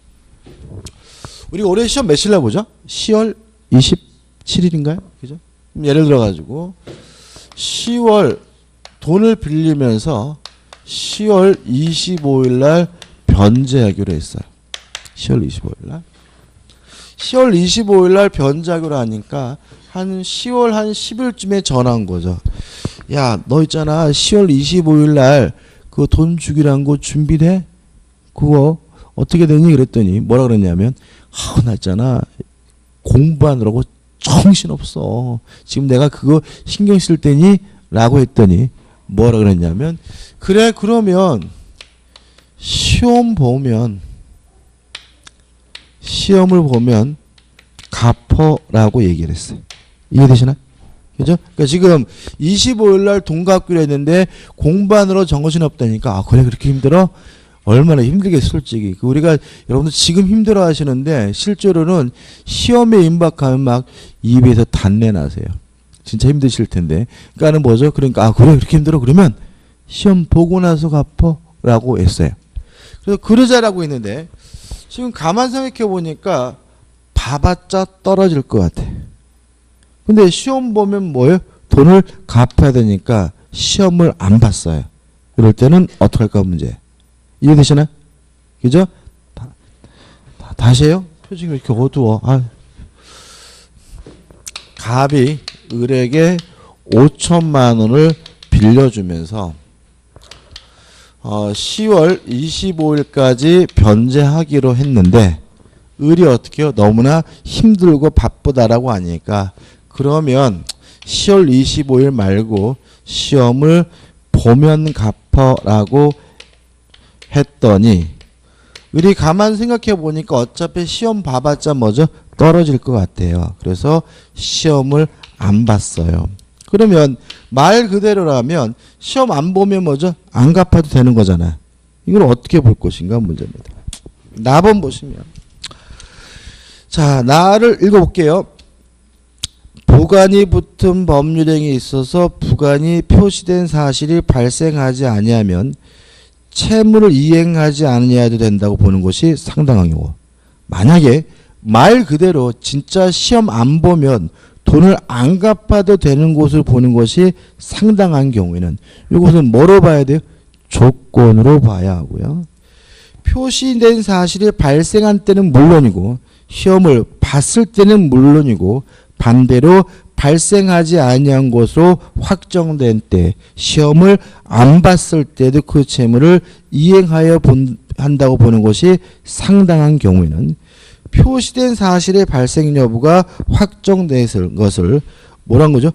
우리 올해 시험 며칠 날 보죠? 10월 27일인가요? 그죠? 예를 들어 가지고 10월 돈을 빌리면서 10월 25일 날 변제하기로 했어요. 10월 25일 날. 10월 25일 날 변제하기로 하니까 한 10월 한 10일쯤에 전화한 거죠. 야, 너 있잖아. 10월 25일 날 그 돈 주기란 거 준비돼? 그거 어떻게 되니? 그랬더니 뭐라 그랬냐면 나 있잖아. 공부하느라고 정신없어. 지금 내가 그거 신경 쓸 때니? 라고 했더니 뭐라 그랬냐면 그래 그러면 시험을 보면 갚어라고 얘기를 했어요. 이해되시나요? 그죠? 그러니까 지금 25일 날 돈 갚기로 했는데 공부하느라 정신없다니까 그래 그렇게 힘들어? 얼마나 힘들겠어 솔직히. 우리가 여러분들 지금 힘들어 하시는데 실제로는 시험에 임박하면 막 입에서 단내 나세요. 진짜 힘드실 텐데. 그러니까는 뭐죠? 그러니까 그래 그렇게 힘들어 그러면 시험 보고 나서 갚어라고 했어요. 그래서 그러자라고 했는데 지금 가만 생각해 보니까 봐봤자 떨어질 것 같아. 근데 시험 보면 뭐예요? 돈을 갚아야 되니까 시험을 안 봤어요. 이럴 때는 어떻게 할까 문제. 이해되시나요? 그죠? 다시 해요? 표정이 왜 이렇게 어두워? 갑이 을에게 5천만 원을 빌려주면서 10월 25일까지 변제하기로 했는데 을이 어떻게 해요? 너무나 힘들고 바쁘다라고 하니까 그러면 10월 25일 말고 시험을 보면 갚아라고 했더니 우리 가만 생각해 보니까 어차피 시험 봐봤자 뭐죠? 떨어질 것 같아요. 그래서 시험을 안 봤어요. 그러면 말 그대로라면 시험 안 보면 뭐죠? 안 갚아도 되는 거잖아요. 이걸 어떻게 볼 것인가 문제입니다. 나번 보시면 자, 나를 읽어볼게요. 부관이 붙은 법률행위에 있어서 부관이 표시된 사실이 발생하지 아니하면 채무를 이행하지 않아도 된다고 보는 것이 상당한 경우. 만약에 말 그대로 진짜 시험 안 보면 돈을 안 갚아도 되는 곳을 보는 것이 상당한 경우에는 이것은 뭐로 봐야 돼요? 조건으로 봐야 하고요. 표시된 사실이 발생한 때는 물론이고 시험을 봤을 때는 물론이고 반대로 발생하지 아니한 것으로 확정된 때 시험을 안 봤을 때도 그 채무를 이행하여 한다고 보는 것이 상당한 경우에는 표시된 사실의 발생 여부가 확정된 것을 뭐란 거죠?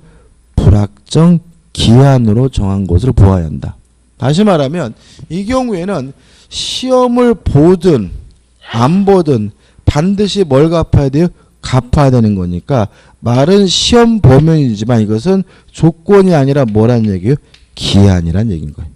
불확정 기한으로 정한 것으로 보아야 한다. 다시 말하면 이 경우에는 시험을 보든 안 보든 반드시 뭘 갚아야 돼요? 갚아야 되는 거니까 말은 시험 보면이지만 이것은 조건이 아니라 뭐란 얘기예요? 기한이란 얘기인 거예요.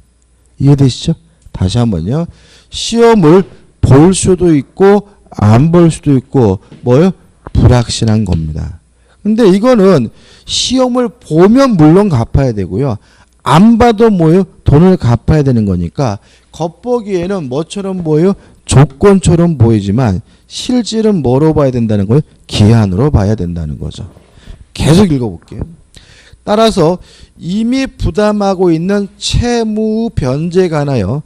이해되시죠? 다시 한번요. 시험을 볼 수도 있고 안 볼 수도 있고 뭐요? 불확실한 겁니다. 근데 이거는 시험을 보면 물론 갚아야 되고요. 안 봐도 뭐요? 돈을 갚아야 되는 거니까 겉보기에는 뭐처럼 보여요? 조건처럼 보이지만 실질은 뭐로 봐야 된다는 거예요? 기한으로 봐야 된다는 거죠. 계속 읽어볼게요. 따라서 이미 부담하고 있는 채무 변제에 관하여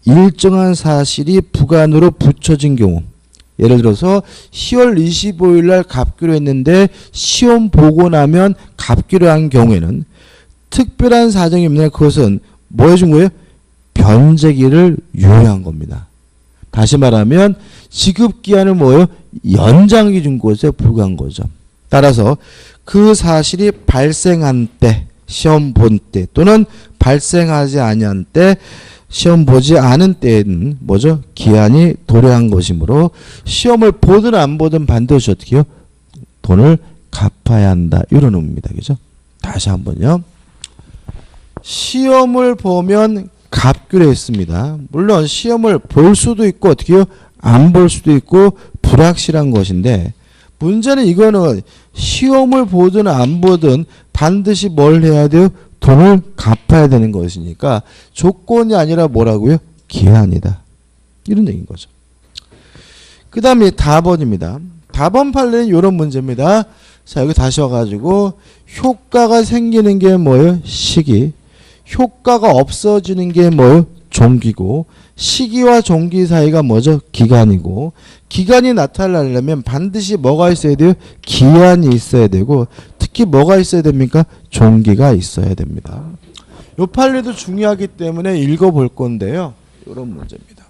일정한 사실이 부관으로 붙여진 경우, 예를 들어서 10월 25일 날 갚기로 했는데 시험 보고 나면 갚기로 한 경우에는 특별한 사정이 없는 그것은 뭐 해준 거예요? 변제기를 유예한 겁니다. 다시 말하면 지급기한을 뭐예요? 연장해 준 것에 불과한 거죠. 따라서 그 사실이 발생한 때, 시험 본 때 또는 발생하지 아니한 때, 시험 보지 않은 때에는 뭐죠? 기한이 도래한 것이므로 시험을 보든 안 보든 반드시 어떻게 해요? 돈을 갚아야 한다. 이런 의미입니다. 그죠? 다시 한번요. 시험을 보면 갚기로 했습니다. 물론 시험을 볼 수도 있고 어떻게 해요? 안 볼 수도 있고 불확실한 것인데 문제는 이거는 시험을 보든 안 보든 반드시 뭘 해야 돼요? 돈을 갚아야 되는 것이니까 조건이 아니라 뭐라고요? 기한이다. 이런 얘기인 거죠. 그 다음에 답원입니다. 답원 판례는 이런 문제입니다. 자, 여기 다시 와가지고 효과가 생기는 게 뭐예요? 시기. 효과가 없어지는 게 뭐예요? 종기고 시기와 종기 사이가 뭐죠? 기간이고 기간이 나타나려면 반드시 뭐가 있어야 돼요? 기한이 있어야 되고 특히 뭐가 있어야 됩니까? 종기가 있어야 됩니다. 이 판례도 중요하기 때문에 읽어볼 건데요. 이런 문제입니다.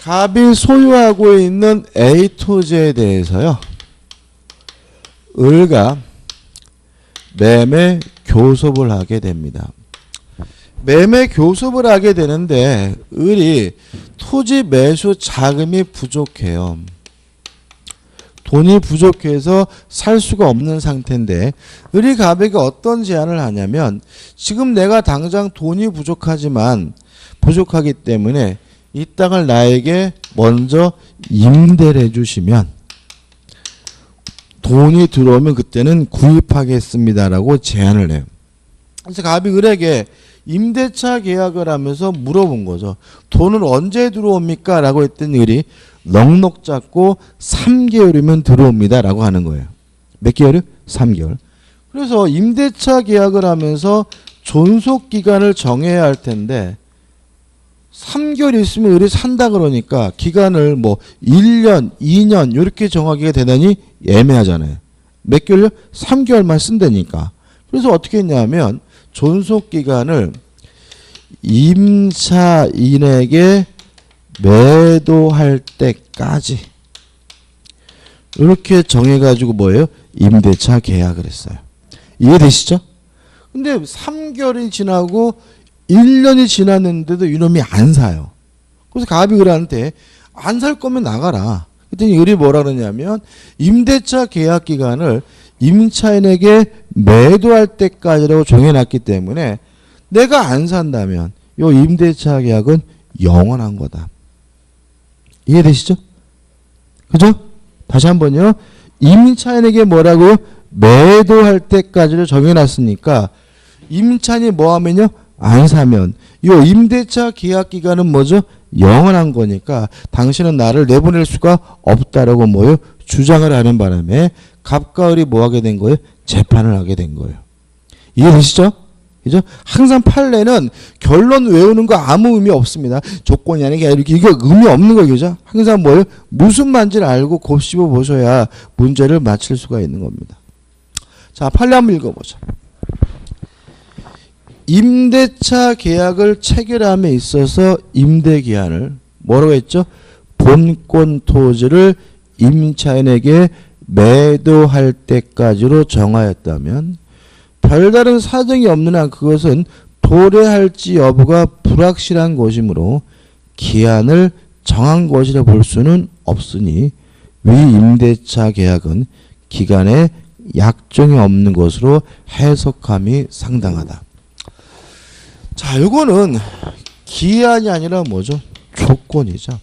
갑이 소유하고 있는 A 토지에 대해서요. 을가 매매 교섭을 하게 됩니다. 매매 교섭을 하게 되는데 을이 토지 매수 자금이 부족해요. 돈이 부족해서 살 수가 없는 상태인데 을이 갑에게 어떤 제안을 하냐면 지금 내가 당장 돈이 부족하기 때문에 이 땅을 나에게 먼저 임대를 해주시면 돈이 들어오면 그때는 구입하겠습니다라고 제안을 해요. 그래서 갑이 을에게 임대차 계약을 하면서 물어본 거죠. 돈은 언제 들어옵니까? 라고 했더니 을이 넉넉 잡고 3개월이면 들어옵니다 라고 하는 거예요. 몇 개월이요? 3개월. 그래서 임대차 계약을 하면서 존속기간을 정해야 할 텐데 3개월 있으면 을이 산다 그러니까 기간을 뭐 1년, 2년 이렇게 정하기가 대단히 애매하잖아요. 몇 개월요? 3개월만 쓴다니까. 그래서 어떻게 했냐면 존속기간을 임차인에게 매도할 때까지 이렇게 정해가지고 뭐예요? 임대차 계약을 했어요. 이해되시죠? 근데 3개월이 지나고 1년이 지났는데도 이놈이 안 사요. 그래서 갑이 을한테 안 살 거면 나가라. 그랬더니 을이 뭐라 그러냐면 임대차 계약 기간을 임차인에게 매도할 때까지라고 정해놨기 때문에 내가 안 산다면 이 임대차 계약은 영원한 거다. 이해되시죠? 그죠? 다시 한번요. 임차인에게 뭐라고요? 매도할 때까지를 정해놨으니까 임차인이 뭐 하면요? 안 사면 이 임대차 계약 기간은 뭐죠? 영원한 거니까 당신은 나를 내보낼 수가 없다라고 뭐요? 주장을 하는 바람에 갑과 을이 뭐 하게 된 거예요? 재판을 하게 된 거예요. 이해되시죠? 그죠? 항상 판례는 결론 외우는 거 아무 의미 없습니다. 조건이 아니라 이렇게 이거 의미 없는 거예요. 그죠? 항상 뭐예요? 무슨 말인지를 알고 곱씹어 보셔야 문제를 맞힐 수가 있는 겁니다. 자, 판례 한번 읽어보죠. 임대차 계약을 체결함에 있어서 임대기한을 뭐라고 했죠? 본권 토지를 임차인에게 매도할 때까지로 정하였다면 별다른 사정이 없는 한 그것은 도래할지 여부가 불확실한 것이므로 기한을 정한 것이라 볼 수는 없으니 위 임대차 계약은 기간에 약정이 없는 것으로 해석함이 상당하다. 자, 이거는 기한이 아니라 뭐죠? 조건이죠.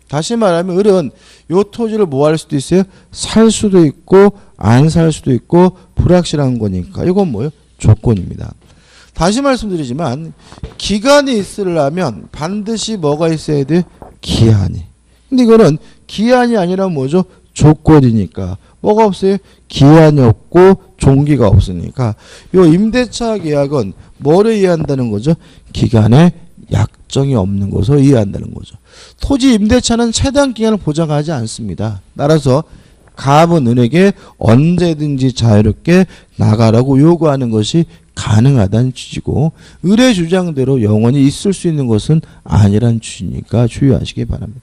다시 말하면 을은 요 토지를 뭐 할 수도 있어요? 살 수도 있고 안 살 수도 있고 불확실한 거니까 이건 뭐예요? 조건입니다. 다시 말씀드리지만 기간이 있으려면 반드시 뭐가 있어야 돼? 기한이. 근데 이거는 기한이 아니라 뭐죠? 조건이니까 뭐가 없어요? 기한이 없고 종기가 없으니까 요 임대차 계약은 뭐를 이해한다는 거죠? 기간에 약정이 없는 것을 이해한다는 거죠. 토지 임대차는 최단 기간을 보장하지 않습니다. 따라서 갑은 을에게 언제든지 자유롭게 나가라고 요구하는 것이 가능하다는 취지고 을의 주장대로 영원히 있을 수 있는 것은 아니란 취지니까 주의하시기 바랍니다.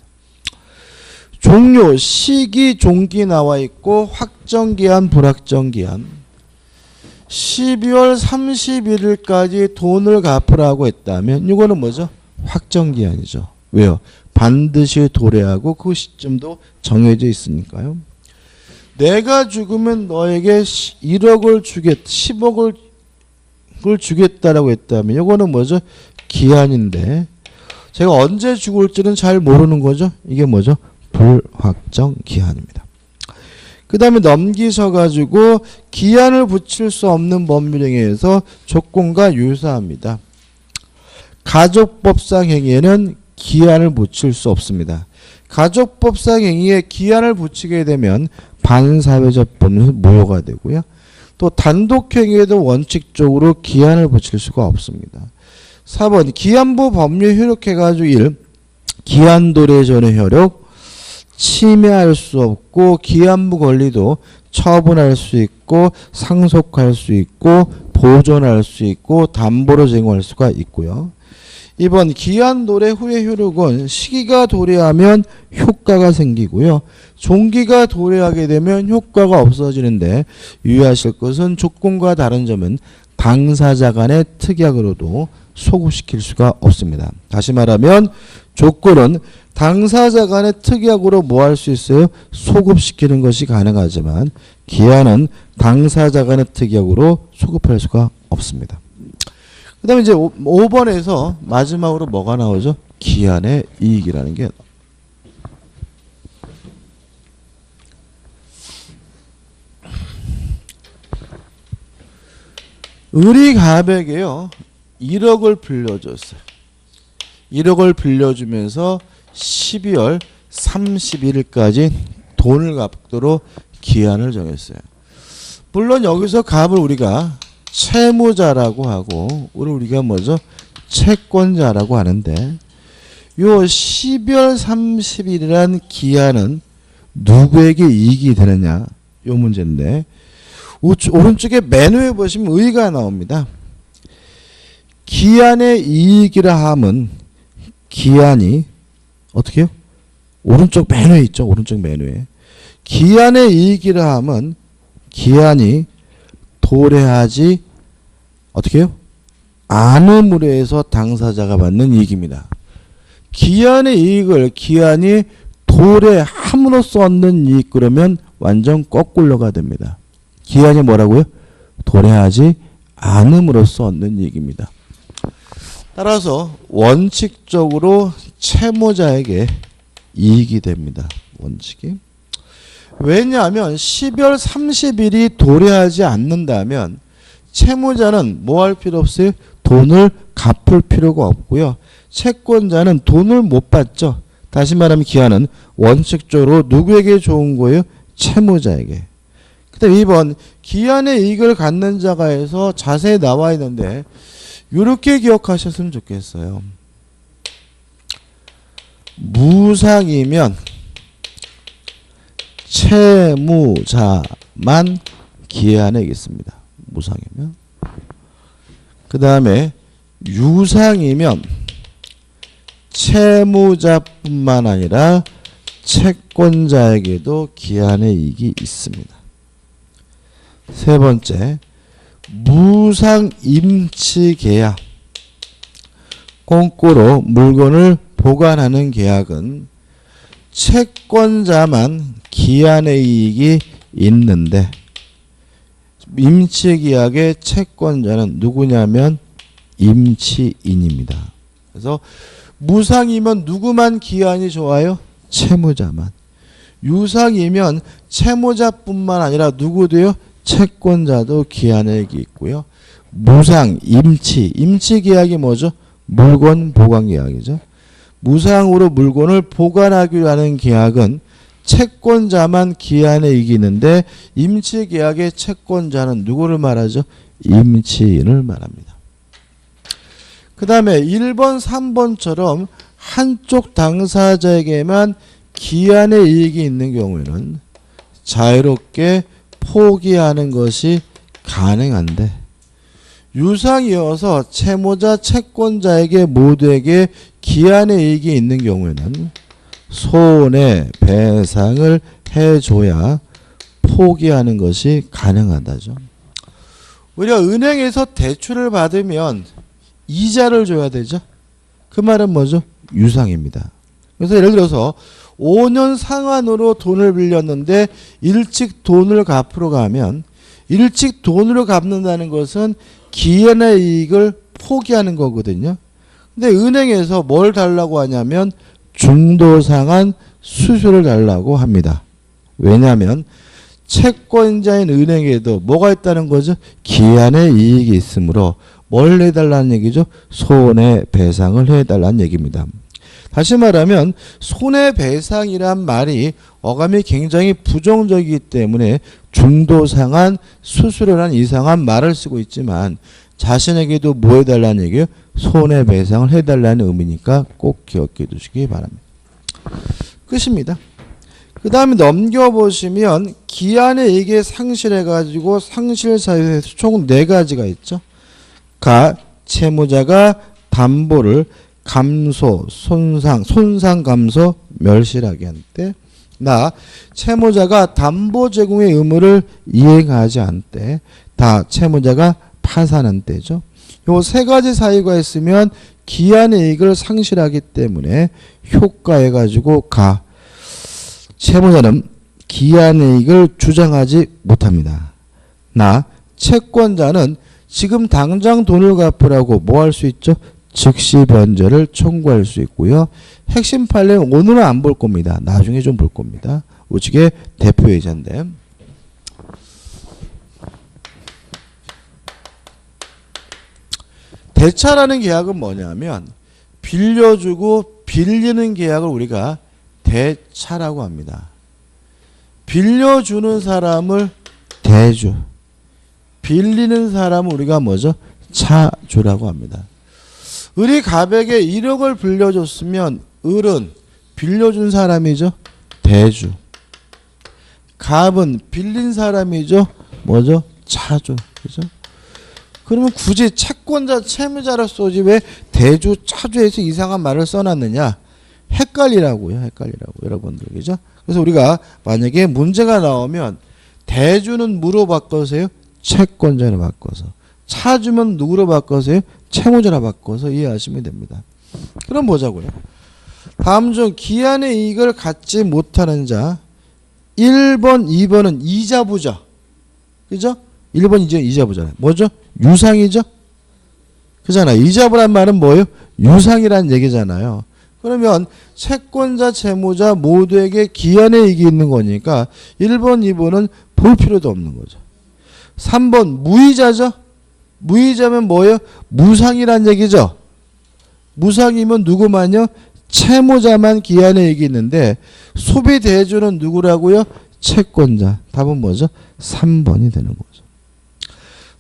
종료, 시기, 종기 나와 있고 확정기한, 불확정기한 12월 31일까지 돈을 갚으라고 했다면 이거는 뭐죠? 확정기한이죠. 왜요? 반드시 도래하고 그 시점도 정해져 있으니까요. 내가 죽으면 너에게 1억을 주겠다, 10억을 주겠다라고 했다면 이거는 뭐죠? 기한인데 제가 언제 죽을지는 잘 모르는 거죠. 이게 뭐죠? 불확정 기한입니다. 그 다음에 넘기셔가지고 기한을 붙일 수 없는 법률행위에서 조건과 유사합니다. 가족법상 행위에는 기한을 붙일 수 없습니다. 가족법상 행위에 기한을 붙이게 되면 반사회적 법률 무효가 되고요. 또 단독행위에도 원칙적으로 기한을 붙일 수가 없습니다. 4번 기한부 법률 효력해가지고 1. 기한도래 전의 효력 침해할 수 없고 기한부 권리도 처분할 수 있고 상속할 수 있고 보존할 수 있고 담보로 제공할 수가 있고요. 2번 기한 도래 후의 효력은 시기가 도래하면 효과가 생기고요. 종기가 도래하게 되면 효과가 없어지는데 유의하실 것은 조건과 다른 점은 당사자 간의 특약으로도 소급시킬 수가 없습니다. 다시 말하면 조건은 당사자 간의 특약으로 뭐 할 수 있어요? 소급시키는 것이 가능하지만 기한은 당사자 간의 특약으로 소급할 수가 없습니다. 그 다음에 이제 5번에서 마지막으로 뭐가 나오죠? 기한의 이익이라는 게. 을이 갑에게요 1억을 빌려줬어요. 1억을 빌려주면서 12월 31일까지 돈을 갚도록 기한을 정했어요. 물론 여기서 갑을 우리가 채무자라고 하고 우리가 뭐죠? 채권자라고 하는데 요 12월 30일이란 기한은 누구에게 이익이 되느냐 요 문제인데 오른쪽에 맨 위에 보시면 의가 나옵니다. 기한의 이익이라 함은 기한이 어떻게 해요? 오른쪽 맨 위에 있죠. 오른쪽 맨 위에. 기한의 이익이라 하면 기한이 도래하지 어떻게 해요? 않음으로 해서 당사자가 받는 이익입니다. 기한의 이익을 기한이 도래함으로써 얻는 이익 그러면 완전 거꾸로가 됩니다. 기한이 뭐라고요? 도래하지 않음으로써 얻는 이익입니다. 따라서 원칙적으로 채무자에게 이익이 됩니다. 원칙이. 왜냐하면 12월 30일이 도래하지 않는다면 채무자는 뭐 할 필요 없어요? 돈을 갚을 필요가 없고요. 채권자는 돈을 못 받죠. 다시 말하면 기한은 원칙적으로 누구에게 좋은 거예요? 채무자에게. 그다음 2번 기한의 이익을 갖는 자가 해서 자세히 나와 있는데 이렇게 기억하셨으면 좋겠어요. 무상이면 채무자만 기한에 있습니다. 무상이면. 그 다음에 유상이면 채무자뿐만 아니라 채권자에게도 기한의 이익이 있습니다. 세 번째, 무상임치계약. 공고로 물건을 보관하는 계약은 채권자만 기한의 이익이 있는데 임치계약의 채권자는 누구냐면 임치인입니다. 그래서 무상이면 누구만 기한이 좋아요? 채무자만. 유상이면 채무자뿐만 아니라 누구도요? 채권자도 기한의 이익이 있고요. 무상, 임치계약이 뭐죠? 물건 보관 계약이죠. 무상으로 물건을 보관하기로 하는 계약은 채권자만 기한에 이기는데 임치계약의 채권자는 누구를 말하죠? 임치인을 말합니다. 그 다음에 1번, 3번처럼 한쪽 당사자에게만 기한의 이익이 있는 경우에는 자유롭게 포기하는 것이 가능한데 유상이어서 채무자, 채권자에게 모두에게 기한의 이익이 있는 경우에는 손해배상을 해줘야 포기하는 것이 가능하다죠. 우리가 은행에서 대출을 받으면 이자를 줘야 되죠. 그 말은 뭐죠? 유상입니다. 그래서 예를 들어서 5년 상환으로 돈을 빌렸는데 일찍 돈을 갚으러 가면 일찍 돈으로 갚는다는 것은 기한의 이익을 포기하는 거거든요. 근데 은행에서 뭘 달라고 하냐면 중도상환 수수료를 달라고 합니다. 왜냐하면 채권자인 은행에도 뭐가 있다는 거죠? 기한의 이익이 있으므로 뭘 해달라는 얘기죠? 손해배상을 해달라는 얘기입니다. 다시 말하면 손해배상이란 말이 어감이 굉장히 부정적이기 때문에 중도상환 수수료라는 이상한 말을 쓰고 있지만 자신에게도 뭐 해달라는 얘기예요? 손해배상을 해달라는 의미니까 꼭 기억해 두시기 바랍니다. 끝입니다. 그 다음에 넘겨보시면 기한의 이익에 상실해가지고 상실사유에서 총 4가지가 있죠. 채무자가 담보를 감소, 손상 감소, 멸실하게 한 때, 채무자가 담보 제공의 의무를 이행하지 않을 때, 채무자가 파산한 때죠. 요 3가지 사유가 있으면 기한의 이익을 상실하기 때문에 효과해가지고 채무자는 기한의 이익을 주장하지 못합니다. 채권자는 지금 당장 돈을 갚으라고 뭐 할 수 있죠? 즉시 변제를 청구할 수 있고요. 핵심 판례는 오늘은 안 볼 겁니다. 나중에 좀 볼 겁니다. 우측에 대표이자인데 대차라는 계약은 뭐냐면 빌려주고 빌리는 계약을 우리가 대차라고 합니다. 빌려주는 사람을 대주, 빌리는 사람은 우리가 뭐죠? 차주라고 합니다. 을이 갑에게 1억을 빌려줬으면 을은 빌려준 사람이죠? 대주. 갑은 빌린 사람이죠? 뭐죠? 차주. 그죠? 그러면 굳이 채권자, 채무자로 써지 왜 대주, 차주에서 이상한 말을 써놨느냐? 헷갈리라고요. 여러분들. 그죠? 그래서 우리가 만약에 문제가 나오면 대주는 뭐로 바꿔서요? 채권자로 바꿔서. 차주면 누구로 바꿔서요? 채무자로 바꿔서 이해하시면 됩니다. 그럼 보자고요. 다음 중 기한의 이익을 갖지 못하는 자 1번, 2번은 이자부죠. 그죠? 1번 이자부잖아요. 뭐죠? 유상이죠? 그잖아요. 이자부란 말은 뭐예요? 유상이란 얘기잖아요. 그러면 채권자, 채무자 모두에게 기한의 이익이 있는 거니까 1번, 2번은 볼 필요도 없는 거죠. 3번 무이자죠? 무이자면 뭐예요? 무상이란 얘기죠. 무상이면 누구만요? 채무자만 기한의 이익이 있는데 소비 대주는 누구라고요? 채권자. 답은 뭐죠? 3번이 되는 거죠.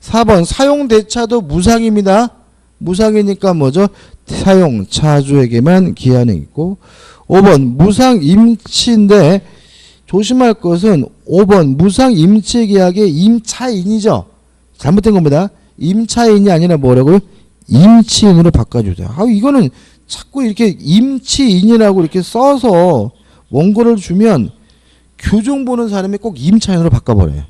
4번 사용 대차도 무상입니다. 무상이니까 뭐죠? 사용 차주에게만 기한이 있고 5번 무상 임치인데 조심할 것은 5번 무상 임치 계약의 임차인이죠. 잘못된 겁니다. 임차인이 아니라 뭐라고요? 임치인으로 바꿔주세요. 이거는 자꾸 이렇게 임치인이라고 이렇게 써서 원고를 주면 교정 보는 사람이 꼭 임차인으로 바꿔버려요.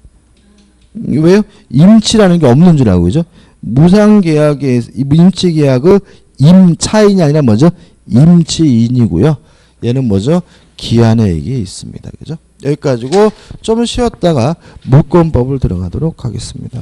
왜요? 임치라는 게 없는 줄 알고, 그죠? 무상계약의 임치계약의 임차인이 아니라 뭐죠? 임치인이고요. 얘는 뭐죠? 기한의 이익이 있습니다. 그죠? 여기까지고 좀 쉬었다가 물권법을 들어가도록 하겠습니다.